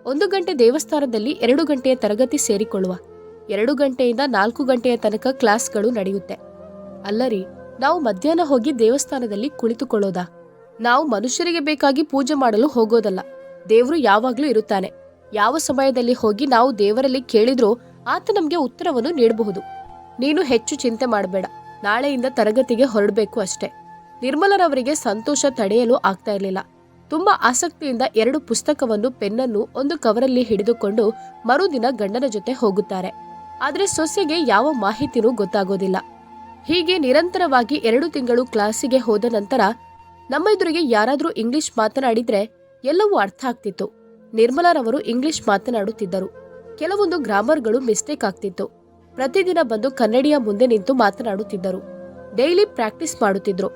1 ಗಂಟೆ ದೇವಸ್ಥಾನದಲ್ಲಿ 2 ಗಂಟೆಯ ತರಗತಿ ಸೇರಿಕೊಳ್ಳುವ. 2 ಗಂಟೆಯಿಂದ 4 ಗಂಟೆಯ ತನಕ ಕ್ಲಾಸ್ಗಳು ನಡೆಯುತ್ತೆ. ಅಲ್ಲರಿ, ನಾವು ಮಧ್ಯಾಹ್ನ ಹೋಗಿ ದೇವಸ್ಥಾನದಲ್ಲಿ ಕುಳಿತುಕೊಳ್ಳೋದಾ? ನಾವು ಮನುಷ್ಯರಿಗೆ ಬೇಕಾಗಿ ಪೂಜೆ ಮಾಡಲು ಹೋಗೋದಲ್ಲ. ದೇವರು ಯಾವಾಗ್ಲೂ ಇರುತ್ತಾನೆ. ಯಾವ ಸಮಯದಲ್ಲಿ ಹೋಗಿ ನಾವು ದೇವರಲ್ಲಿ ಕೇಳಿದ್ರೂ ಆತ ನಮ್ಗೆ ಉತ್ತರವನ್ನು ನೀಡಬಹುದು. ನೀನು ಹೆಚ್ಚು ಚಿಂತೆ ಮಾಡಬೇಡ. ನಾಳೆಯಿಂದ ತರಗತಿಗೆ ಹೊರಡಬೇಕು ಅಷ್ಟೇ. ನಿರ್ಮಲರವರಿಗೆ ಸಂತೋಷ ತಡೆಯಲು ಆಗ್ತಾ ಇರಲಿಲ್ಲ. ತುಂಬಾ ಆಸಕ್ತಿಯಿಂದ 2 ಪುಸ್ತಕವನ್ನು, ಪೆನ್ನನ್ನು ಒಂದು ಕವರಲ್ಲಿ ಹಿಡಿದುಕೊಂಡು ಮರುದಿನ ಗಂಡನ ಜೊತೆ ಹೋಗುತ್ತಾರೆ. ಆದ್ರೆ ಸೊಸೆಗೆ ಯಾವ ಮಾಹಿತಿನೂ ಗೊತ್ತಾಗೋದಿಲ್ಲ. ಹೀಗೆ ನಿರಂತರವಾಗಿ 2 ತಿಂಗಳು ಕ್ಲಾಸಿಗೆ ಹೋದ ನಂತರ ನಮ್ಮ ಎದುರಿಗೆ ಯಾರಾದ್ರೂ ಇಂಗ್ಲಿಷ್ ಮಾತನಾಡಿದ್ರೆ ಎಲ್ಲವೂ ಅರ್ಥ ಆಗ್ತಿತ್ತು. ನಿರ್ಮಲಾರವರು ಇಂಗ್ಲಿಷ್ ಮಾತನಾಡುತ್ತಿದ್ದರು. ಕೆಲವೊಂದು ಗ್ರಾಮರ್ಗಳು ಮಿಸ್ಟೇಕ್ ಆಗ್ತಿತ್ತು. ಪ್ರತಿದಿನ ಬಂದು ಕನ್ನಡಿಯ ಮುಂದೆ ನಿಂತು ಮಾತನಾಡುತ್ತಿದ್ದರು. Daily practice ಮಾಡುತ್ತಿದ್ರು.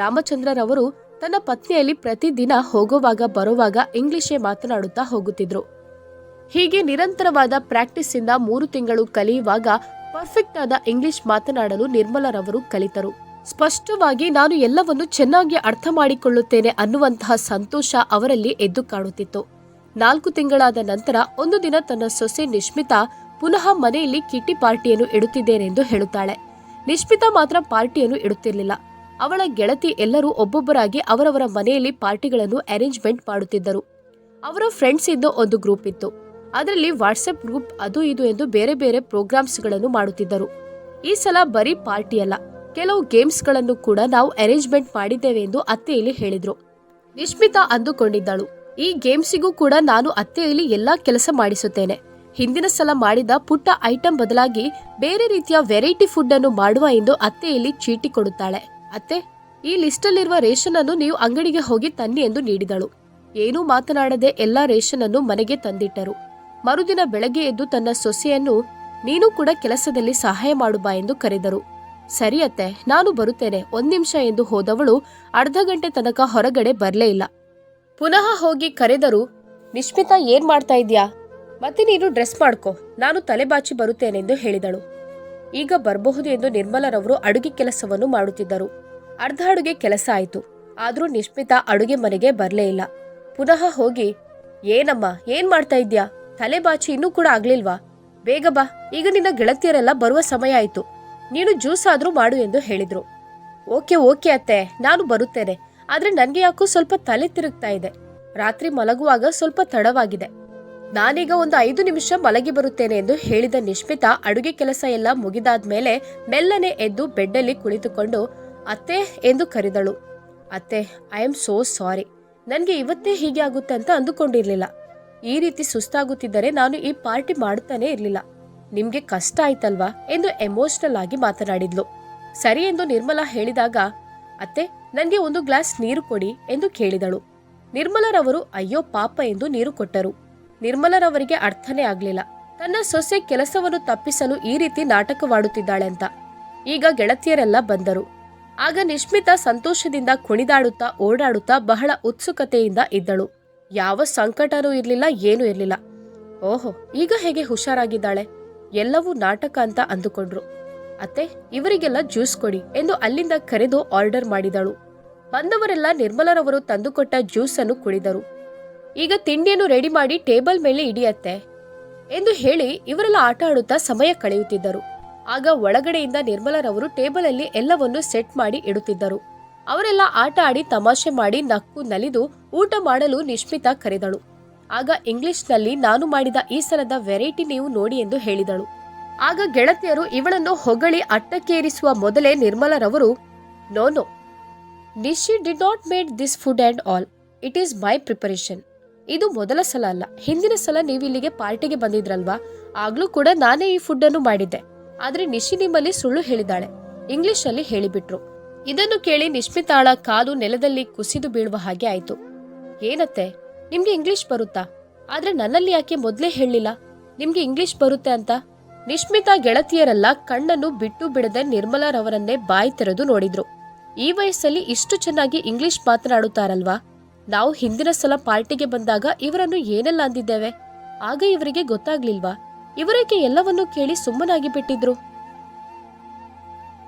ರಾಮಚಂದ್ರರವರು ತನ್ನ ಪತ್ನಿಯಲ್ಲಿ ಪ್ರತಿದಿನ ಹೋಗುವಾಗ ಬರುವಾಗ ಇಂಗ್ಲಿಷೇ ಮಾತನಾಡುತ್ತಾ ಹೋಗುತ್ತಿದ್ರು. ಹೀಗೆ ನಿರಂತರವಾದ ಪ್ರಾಕ್ಟೀಸ್ ಇಂದ 3 ತಿಂಗಳು ಕಲಿಯುವಾಗ ಪರ್ಫೆಕ್ಟ್ ಆದ ಇಂಗ್ಲಿಷ್ ಮಾತನಾಡಲು ನಿರ್ಮಲಾರವರು ಕಲಿತರು. ಸ್ಪಷ್ಟವಾಗಿ ನಾನು ಎಲ್ಲವನ್ನು ಚೆನ್ನಾಗಿ ಅರ್ಥ ಮಾಡಿಕೊಳ್ಳುತ್ತೇನೆ ಅನ್ನುವಂತಹ ಸಂತೋಷ ಅವರಲ್ಲಿ ಎದ್ದು ಕಾಣುತ್ತಿತ್ತು. 4 ತಿಂಗಳಾದ ನಂತರ ಒಂದು ದಿನ ತನ್ನ ಸೊಸೆ ನಿಶ್ಮಿತಾ ಪುನಃ ಮನೆಯಲ್ಲಿ ಕಿಟ್ಟಿ ಪಾರ್ಟಿಯನ್ನು ಇಡುತ್ತಿದ್ದೇನೆಂದು ಹೇಳುತ್ತಾಳೆ. ನಿಶ್ಮಿತಾ ಮಾತ್ರ ಪಾರ್ಟಿಯನ್ನು ಇಡುತ್ತಿರಲಿಲ್ಲ. ಅವಳ ಗೆಳತಿ ಎಲ್ಲರೂ ಒಬ್ಬೊಬ್ಬರಾಗಿ ಅವರವರ ಮನೆಯಲ್ಲಿ ಪಾರ್ಟಿಗಳನ್ನು ಅರೇಂಜ್ಮೆಂಟ್ ಮಾಡುತ್ತಿದ್ದರು. ಅವರ ಫ್ರೆಂಡ್ಸ್ ಇದ್ದ ಒಂದು ಗ್ರೂಪ್ ಇತ್ತು. ಅದರಲ್ಲಿ ವಾಟ್ಸ್ಆಪ್ ಗ್ರೂಪ್ ಅದು ಇದು ಎಂದು ಬೇರೆ ಬೇರೆ ಪ್ರೋಗ್ರಾಮ್ಸ್ಗಳನ್ನು ಮಾಡುತ್ತಿದ್ದರು. ಈ ಸಲ ಬರೀ ಪಾರ್ಟಿಯಲ್ಲ, ಕೆಲವು ಗೇಮ್ಸ್ಗಳನ್ನು ಕೂಡ ನಾವು ಅರೇಂಜ್ಮೆಂಟ್ ಮಾಡಿದ್ದೇವೆ ಎಂದು ಅತ್ತೆಯಲ್ಲಿ ಹೇಳಿದ್ರು. ನಿಶ್ಮಿತಾ ಅಂದುಕೊಂಡಿದ್ದಳು, ಈ ಗೇಮ್ಸಿಗೂ ಕೂಡ ನಾನು ಅತ್ತೆಯಲ್ಲಿ ಎಲ್ಲಾ ಕೆಲಸ ಮಾಡಿಸುತ್ತೇನೆ. ಹಿಂದಿನ ಸಲ ಮಾಡಿದ ಪುಟ್ಟ ಐಟಂ ಬದಲಾಗಿ ಬೇರೆ ರೀತಿಯ ವೆರೈಟಿ ಫುಡ್ ಅನ್ನು ಮಾಡುವ ಎಂದು ಅತ್ತೆಯಲ್ಲಿ ಚೀಟಿ ಕೊಡುತ್ತಾಳೆ. ಅತ್ತೆ, ಈ ಲಿಸ್ಟ್ ಅಲ್ಲಿರುವ ರೇಷನ್ ಅನ್ನು ನೀವು ಅಂಗಡಿಗೆ ಹೋಗಿ ತನ್ನಿ ಎಂದು ನೀಡಿದಳು. ಏನೂ ಮಾತನಾಡದೆ ಎಲ್ಲಾ ರೇಷನ್ ಅನ್ನು ಮನೆಗೆ ತಂದಿಟ್ಟರು. ಮರುದಿನ ಬೆಳಗ್ಗೆ ಎದ್ದು ತನ್ನ ಸೊಸೆಯನ್ನು ನೀನು ಕೂಡ ಕೆಲಸದಲ್ಲಿ ಸಹಾಯ ಮಾಡುಬಾ ಎಂದು ಕರೆದರು. ಸರಿ ಅತ್ತೆ, ನಾನು ಬರುತ್ತೇನೆ, 1 ನಿಮಿಷ ಎಂದು ಹೋದವಳು ಅರ್ಧ ಗಂಟೆ ತನಕ ಹೊರಗಡೆ ಬರಲೇ ಇಲ್ಲ. ಪುನಃ ಹೋಗಿ ಕರೆದರು. ನಿಶ್ಮಿತಾ, ಏನ್ ಮಾಡ್ತಾ ಇದ್ಯಾ? ಮತ್ತೆ ನೀನು ಡ್ರೆಸ್ ಮಾಡ್ಕೋ, ನಾನು ತಲೆ ಬಾಚಿ ಬರುತ್ತೇನೆಂದು ಹೇಳಿದಳು. ಈಗ ಬರಬಹುದು ಎಂದು ನಿರ್ಮಲಾರವರು ಅಡುಗೆ ಕೆಲಸವನ್ನು ಮಾಡುತ್ತಿದ್ದರು. ಅರ್ಧ ಅಡುಗೆ ಕೆಲಸ ಆಯಿತು. ಆದ್ರೂ ನಿಶ್ಮಿತಾ ಅಡುಗೆ ಮನೆಗೆ ಬರಲೇ ಇಲ್ಲ. ಪುನಃ ಹೋಗಿ, ಏನಮ್ಮ, ಏನ್ ಮಾಡ್ತಾ ಇದ್ಯಾ? ತಲೆ ಬಾಚಿ ಇನ್ನೂ ಕೂಡ ಆಗ್ಲಿಲ್ವಾ? ಬೇಗ ಬಾ, ಈಗ ನಿನ್ನ ಗೆಳತಿಯರೆಲ್ಲ ಬರುವ ಸಮಯ ಆಯ್ತು. ನೀನು ಜ್ಯೂಸ್ ಆದ್ರೂ ಮಾಡು ಎಂದು ಹೇಳಿದ್ರು. ಓಕೆ ಅತ್ತೆ, ನಾನು ಬರುತ್ತೇನೆ. ಆದ್ರೆ ನನ್ಗೆ ಯಾಕೋ ಸ್ವಲ್ಪ ತಲೆ ತಿರುಗ್ತಾ ಇದೆ. ರಾತ್ರಿ ಮಲಗುವಾಗ ಸ್ವಲ್ಪ ತಡವಾಗಿದೆ. ನಾನೀಗ ಒಂದು 5 ನಿಮಿಷ ಮಲಗಿ ಬರುತ್ತೇನೆ ಎಂದು ಹೇಳಿದ ನಿಶ್ಮಿತಾ ಅಡುಗೆ ಕೆಲಸ ಎಲ್ಲ ಮುಗಿದಾದ್ಮೇಲೆ ಮೆಲ್ಲನೆ ಎದ್ದು ಬೆಡ್ಡಲ್ಲಿ ಕುಳಿತುಕೊಂಡು ಅತ್ತೆ ಎಂದು ಕರೆದಳು. ಅತ್ತೆ, ಐ ಆಮ್ ಸೋ ಸಾರಿ. ನನಗೆ ಇವತ್ತೇ ಹೀಗೆ ಆಗುತ್ತೆ ಅಂತ ಅಂದುಕೊಂಡಿರ್ಲಿಲ್ಲ. ಈ ರೀತಿ ಸುಸ್ತಾಗುತ್ತಿದ್ದರೆ ನಾನು ಈ ಪಾರ್ಟಿ ಮಾಡುತ್ತಾನೆ ಇರಲಿಲ್ಲ. ನಿಮ್ಗೆ ಕಷ್ಟ ಆಯ್ತಲ್ವಾ ಎಂದು ಎಮೋಷನಲ್ ಆಗಿ ಮಾತನಾಡಿದ್ಲು. ಸರಿ ಎಂದು ನಿರ್ಮಲಾ ಹೇಳಿದಾಗ, ಅತ್ತೆ ನನಗೆ ಒಂದು ಗ್ಲಾಸ್ ನೀರು ಕೊಡಿ ಎಂದು ಕೇಳಿದಳು. ನಿರ್ಮಲಾರವರು ಅಯ್ಯೋ ಪಾಪ ಎಂದು ನೀರು ಕೊಟ್ಟರು. ನಿರ್ಮಲಾರವರಿಗೆ ಅರ್ಥನೇ ಆಗ್ಲಿಲ್ಲ, ತನ್ನ ಸೊಸೆ ಕೆಲಸವನ್ನು ತಪ್ಪಿಸಲು ಈ ರೀತಿ ನಾಟಕವಾಡುತ್ತಿದ್ದಾಳೆ ಅಂತ. ಈಗ ಗೆಳತಿಯರೆಲ್ಲ ಬಂದರು. ಆಗ ನಿಶ್ಮಿತಾ ಸಂತೋಷದಿಂದ ಕುಣಿದಾಡುತ್ತಾ ಓಡಾಡುತ್ತಾ ಬಹಳ ಉತ್ಸುಕತೆಯಿಂದ ಇದ್ದಳು. ಯಾವ ಸಂಕಟನೂ ಇರ್ಲಿಲ್ಲ, ಏನೂ ಇರ್ಲಿಲ್ಲ. ಓಹೋ, ಈಗ ಹೇಗೆ ಹುಷಾರಾಗಿದ್ದಾಳೆ, ಎಲ್ಲವೂ ನಾಟಕ ಅಂತ ಅಂದುಕೊಂಡ್ರು. ಅತ್ತೆ, ಇವರಿಗೆಲ್ಲ ಜ್ಯೂಸ್ ಕೊಡಿ ಎಂದು ಅಲ್ಲಿಂದ ಕರೆದು ಆರ್ಡರ್ ಮಾಡಿದಳು. ಬಂದವರೆಲ್ಲ ನಿರ್ಮಲಾರವರು ತಂದುಕೊಟ್ಟ ಜ್ಯೂಸ್ ಅನ್ನು ಕುಡಿದರು. ಈಗ ತಿಂಡಿಯನ್ನು ರೆಡಿ ಮಾಡಿ ಟೇಬಲ್ ಮೇಲೆ ಇಡಿಯತ್ತೆ ಎಂದು ಹೇಳಿ ಇವರೆಲ್ಲ ಆಟ ಆಡುತ್ತಾ ಸಮಯ ಕಳೆಯುತ್ತಿದ್ದರು. ಆಗ ಒಳಗಡೆಯಿಂದ ನಿರ್ಮಲಾರವರು ಟೇಬಲ್ ಅಲ್ಲಿ ಎಲ್ಲವನ್ನು ಸೆಟ್ ಮಾಡಿ ಇಡುತ್ತಿದ್ದರು. ಅವರೆಲ್ಲ ಆಟ ಆಡಿ ತಮಾಷೆ ಮಾಡಿ ನಕ್ಕು ನಲಿದು ಊಟ ಮಾಡಲು ನಿಶ್ಮಿತಾ ಕರೆದಳು. ಆಗ ಇಂಗ್ಲಿಷ್ನಲ್ಲಿ ನಾನು ಮಾಡಿದ ಈ ಸಲದ ವೆರೈಟಿ ನೀವು ನೋಡಿ ಎಂದು ಹೇಳಿದಳು. ಆಗ ಗೆಳತಿಯರು ಇವಳನ್ನು ಹೊಗಳಿ ಅಟ್ಟಕ್ಕೇರಿಸುವ ಮೊದಲೇ ನಿರ್ಮಲಾರವರು, no, Nishi did not made this food and all, it is my preparation. ಇದು ಮೊದಲ ಸಲ ಅಲ್ಲ, ಹಿಂದಿನ ಸಲ ನೀವು ಇಲ್ಲಿಗೆ ಪಾರ್ಟಿಗೆ ಬಂದಿದ್ರಲ್ವಾ, ಆಗ್ಲೂ ಕೂಡ ನಾನೇ ಈ ಫುಡ್ ಅನ್ನು ಮಾಡಿದ್ದೆ. ಆದ್ರೆ ನಿಶಿ ನಿಮ್ಮಲ್ಲಿ ಸುಳ್ಳು ಹೇಳಿದಾಳೆ, ಇಂಗ್ಲಿಷ್ ಅಲ್ಲಿ ಹೇಳಿಬಿಟ್ರು. ಇದನ್ನು ಕೇಳಿ ನಿಶ್ಮಿತಾಳ ಕಾಲು ನೆಲದಲ್ಲಿ ಕುಸಿದು ಬೀಳುವ ಹಾಗೆ ಆಯ್ತು. ಏನತ್ತೆ, ನಿಮ್ಗೆ ಇಂಗ್ಲಿಷ್ ಬರುತ್ತಾ? ಆದ್ರೆ ನನ್ನಲ್ಲಿ ಯಾಕೆ ಮೊದ್ಲೇ ಹೇಳಿಲ್ಲ ನಿಮ್ಗೆ ಇಂಗ್ಲಿಷ್ ಬರುತ್ತೆ ಅಂತ? ನಿಶ್ಮಿತಾ ಗೆಳತಿಯರೆಲ್ಲ ಕಣ್ಣನ್ನು ಬಿಟ್ಟು ಬಿಡದೆ ನಿರ್ಮಲಾರವರನ್ನೇ ಬಾಯಿ ತೆರೆದು ನೋಡಿದ್ರು. ಈ ವಯಸ್ಸಲ್ಲಿ ಇಷ್ಟು ಚೆನ್ನಾಗಿ ಇಂಗ್ಲಿಷ್ ಮಾತನಾಡುತ್ತಾರಲ್ವಾ, ನಾವು ಹಿಂದಿನ ಸಲ ಪಾರ್ಟಿಗೆ ಬಂದಾಗ ಇವರನ್ನು ಏನೆಲ್ಲ ಅಂದಿದ್ದೇವೆ, ಆಗ ಇವರಿಗೆ ಗೊತ್ತಾಗ್ಲಿಲ್ವಾ, ಇವರಿಗೆ ಎಲ್ಲವನ್ನೂ ಕೇಳಿ ಸುಮ್ಮನಾಗಿ ಬಿಟ್ಟಿದ್ರು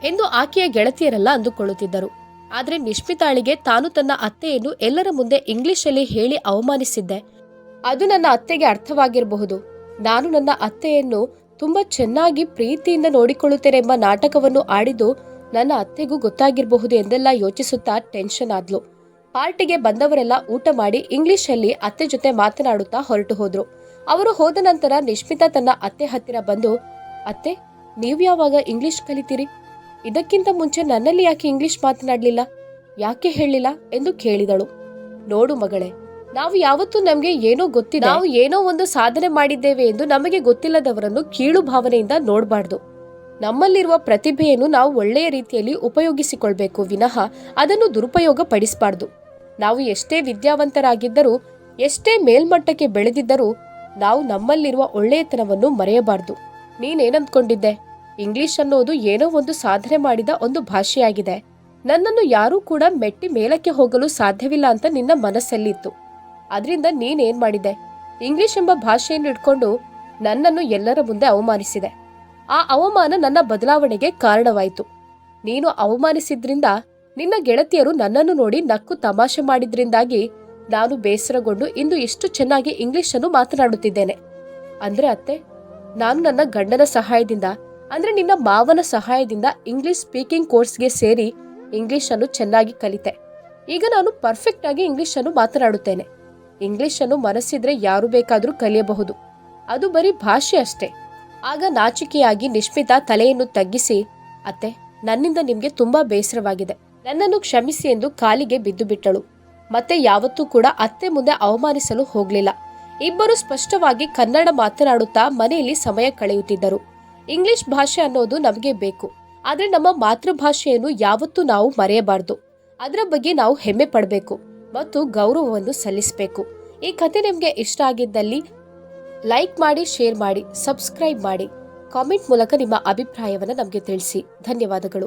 ಎಂದು ಆಕೆಯ ಗೆಳತಿಯರೆಲ್ಲ ಅಂದುಕೊಳ್ಳುತ್ತಿದ್ದರು. ಆದ್ರೆ ನಿಶ್ಮಿತಾಳಿಗೆ ತಾನು ತನ್ನ ಅತ್ತೆಯನ್ನು ಎಲ್ಲರ ಮುಂದೆ ಇಂಗ್ಲಿಷಲ್ಲಿ ಹೇಳಿ ಅವಮಾನಿಸಿದ್ದೆ, ಅದು ನನ್ನ ಅತ್ತೆಗೆ ಅರ್ಥವಾಗಿರಬಹುದು. ನಾನು ನನ್ನ ಅತ್ತೆಯನ್ನು ತುಂಬಾ ಚೆನ್ನಾಗಿ ಪ್ರೀತಿಯಿಂದ ನೋಡಿಕೊಳ್ಳುತ್ತೇನೆ ಎಂಬ ನಾಟಕವನ್ನು ಆಡಿದ್ದು ನನ್ನ ಅತ್ತೆಗೂ ಗೊತ್ತಾಗಿರಬಹುದು ಎಂದೆಲ್ಲ ಯೋಚಿಸುತ್ತಾ ಟೆನ್ಷನ್ ಆದ್ಲು. ಪಾರ್ಟಿಗೆ ಬಂದವರೆಲ್ಲ ಊಟ ಮಾಡಿ ಇಂಗ್ಲಿಷಲ್ಲಿ ಅತ್ತೆ ಜೊತೆ ಮಾತನಾಡುತ್ತಾ ಹೊರಟು ಹೋದ್ರು. ಅವರು ಹೋದ ನಂತರ ನಿಶ್ಮಿತಾ ತನ್ನ ಅತ್ತೆ ಹತ್ತಿರ ಬಂದು, ಅತ್ತೆ, ನೀವು ಯಾವಾಗ ಇಂಗ್ಲಿಷ್ ಕಲಿತೀರಿ? ಇದಕ್ಕಿಂತ ಮುಂಚೆ ನನ್ನಲ್ಲಿ ಯಾಕೆ ಇಂಗ್ಲಿಷ್ ಮಾತನಾಡ್ಲಿಲ್ಲ, ಯಾಕೆ ಹೇಳಿಲ್ಲ ಎಂದು ಕೇಳಿದಳು. ನೋಡು ಮಗಳೇ, ನಾವು ಯಾವತ್ತೂ ನಮ್ಗೆ ಏನೋ ಗೊತ್ತಿದೆ, ನಾವು ಏನೋ ಒಂದು ಸಾಧನೆ ಮಾಡಿದ್ದೇವೆ ಎಂದು ನಮಗೆ ಗೊತ್ತಿಲ್ಲದವರನ್ನು ಕೀಳು ಭಾವನೆಯಿಂದ ನೋಡಬಾರ್ದು. ನಮ್ಮಲ್ಲಿರುವ ಪ್ರತಿಭೆಯನ್ನು ನಾವು ಒಳ್ಳೆಯ ರೀತಿಯಲ್ಲಿ ಉಪಯೋಗಿಸಿಕೊಳ್ಬೇಕು ವಿನಃ ಅದನ್ನು ದುರುಪಯೋಗ ಪಡಿಸಬಾರ್ದು. ನಾವು ಎಷ್ಟೇ ವಿದ್ಯಾವಂತರಾಗಿದ್ದರೂ, ಎಷ್ಟೇ ಮೇಲ್ಮಟ್ಟಕ್ಕೆ ಬೆಳೆದಿದ್ದರೂ ನಾವು ನಮ್ಮಲ್ಲಿರುವ ಒಳ್ಳೆಯತನವನ್ನು ಮರೆಯಬಾರ್ದು. ನೀನೇನಂದ್ಕೊಂಡಿದ್ದೆ? ಇಂಗ್ಲಿಷ್ ಅನ್ನೋದು ಏನೋ ಒಂದು ಸಾಧನೆ ಮಾಡಿದ ಒಂದು ಭಾಷೆಯಾಗಿದೆ. ನನ್ನನ್ನು ಯಾರೂ ಕೂಡ ಮೆಟ್ಟಿ ಮೇಲಕ್ಕೆ ಹೋಗಲು ಸಾಧ್ಯವಿಲ್ಲ ಅಂತ ನಿನ್ನ ಮನಸ್ಸಲ್ಲಿತ್ತು. ಅದರಿಂದ ನೀನೇನ್ ಮಾಡಿದೆ? ಇಂಗ್ಲಿಷ್ ಎಂಬ ಭಾಷೆಯನ್ನು ಇಟ್ಕೊಂಡು ನನ್ನನ್ನು ಎಲ್ಲರ ಮುಂದೆ ಅವಮಾನಿಸಿದೆ. ಆ ಅವಮಾನ ನನ್ನ ಬದಲಾವಣೆಗೆ ಕಾರಣವಾಯಿತು. ನೀನು ಅವಮಾನಿಸಿದ್ರಿಂದ, ನಿನ್ನ ಗೆಳತಿಯರು ನನ್ನನ್ನು ನೋಡಿ ನಕ್ಕು ತಮಾಷೆ ಮಾಡಿದ್ರಿಂದಾಗಿ ನಾನು ಬೇಸರಗೊಂಡು ಇಂದು ಇಷ್ಟು ಚೆನ್ನಾಗಿ ಇಂಗ್ಲಿಷ್ ಅನ್ನು ಮಾತನಾಡುತ್ತಿದ್ದೇನೆ. ಅಂದ್ರೆ ಅತ್ತೆ, ನಾನು ನನ್ನ ಗಂಡನ ಸಹಾಯದಿಂದ, ಅಂದ್ರೆ ನಿನ್ನ ಮಾವನ ಸಹಾಯದಿಂದ ಇಂಗ್ಲಿಷ್ ಸ್ಪೀಕಿಂಗ್ ಕೋರ್ಸ್ಗೆ ಸೇರಿ ಇಂಗ್ಲಿಷ್ ಅನ್ನು ಚೆನ್ನಾಗಿ ಕಲಿತೆ. ಈಗ ನಾನು ಪರ್ಫೆಕ್ಟ್ ಆಗಿ ಇಂಗ್ಲಿಷ್ ಅನ್ನು ಮಾತನಾಡುತ್ತೇನೆ. ಇಂಗ್ಲಿಷ್ ಅನ್ನು ಮನಸ್ಸಿದ್ರೆ ಯಾರು ಬೇಕಾದ್ರೂ ಕಲಿಯಬಹುದು, ಅದು ಬರೀ ಭಾಷೆ ಅಷ್ಟೇ. ಆಗ ನಾಚಿಕೆಯಾಗಿ ನಿಶ್ಮಿತಾ ತಲೆಯನ್ನು ತಗ್ಗಿಸಿ, ಅತ್ತೆ, ನನ್ನಿಂದ ನಿಮ್ಗೆ ತುಂಬಾ ಬೇಸರವಾಗಿದೆ, ನನ್ನನ್ನು ಕ್ಷಮಿಸಿ ಎಂದು ಕಾಲಿಗೆ ಬಿದ್ದು ಬಿಟ್ಟಳು. ಮತ್ತೆ ಯಾವತ್ತೂ ಕೂಡ ಅತ್ತೆ ಮುಂದೆ ಅವಮಾನಿಸಲು ಹೋಗ್ಲಿಲ್ಲ. ಇಬ್ಬರು ಸ್ಪಷ್ಟವಾಗಿ ಕನ್ನಡ ಮಾತನಾಡುತ್ತಾ ಮನೆಯಲ್ಲಿ ಸಮಯ ಕಳೆಯುತ್ತಿದ್ದರು. ಇಂಗ್ಲಿಷ್ ಭಾಷೆ ಅನ್ನೋದು ನಮಗೆ ಬೇಕು, ಆದ್ರೆ ನಮ್ಮ ಮಾತೃಭಾಷೆಯನ್ನು ಯಾವತ್ತೂ ನಾವು ಮರೆಯಬಾರದು. ಅದರ ಬಗ್ಗೆ ನಾವು ಹೆಮ್ಮೆ ಪಡಬೇಕು ಮತ್ತು ಗೌರವವನ್ನು ಸಲ್ಲಿಸಬೇಕು. ಈ ಕಥೆ ನಿಮಗೆ ಇಷ್ಟ ಆಗಿದ್ದಲ್ಲಿ ಲೈಕ್ ಮಾಡಿ, ಶೇರ್ ಮಾಡಿ, ಸಬ್ಸ್ಕ್ರೈಬ್ ಮಾಡಿ, ಕಾಮೆಂಟ್ ಮೂಲಕ ನಿಮ್ಮ ಅಭಿಪ್ರಾಯವನ್ನು ನಮಗೆ ತಿಳಿಸಿ. ಧನ್ಯವಾದಗಳು.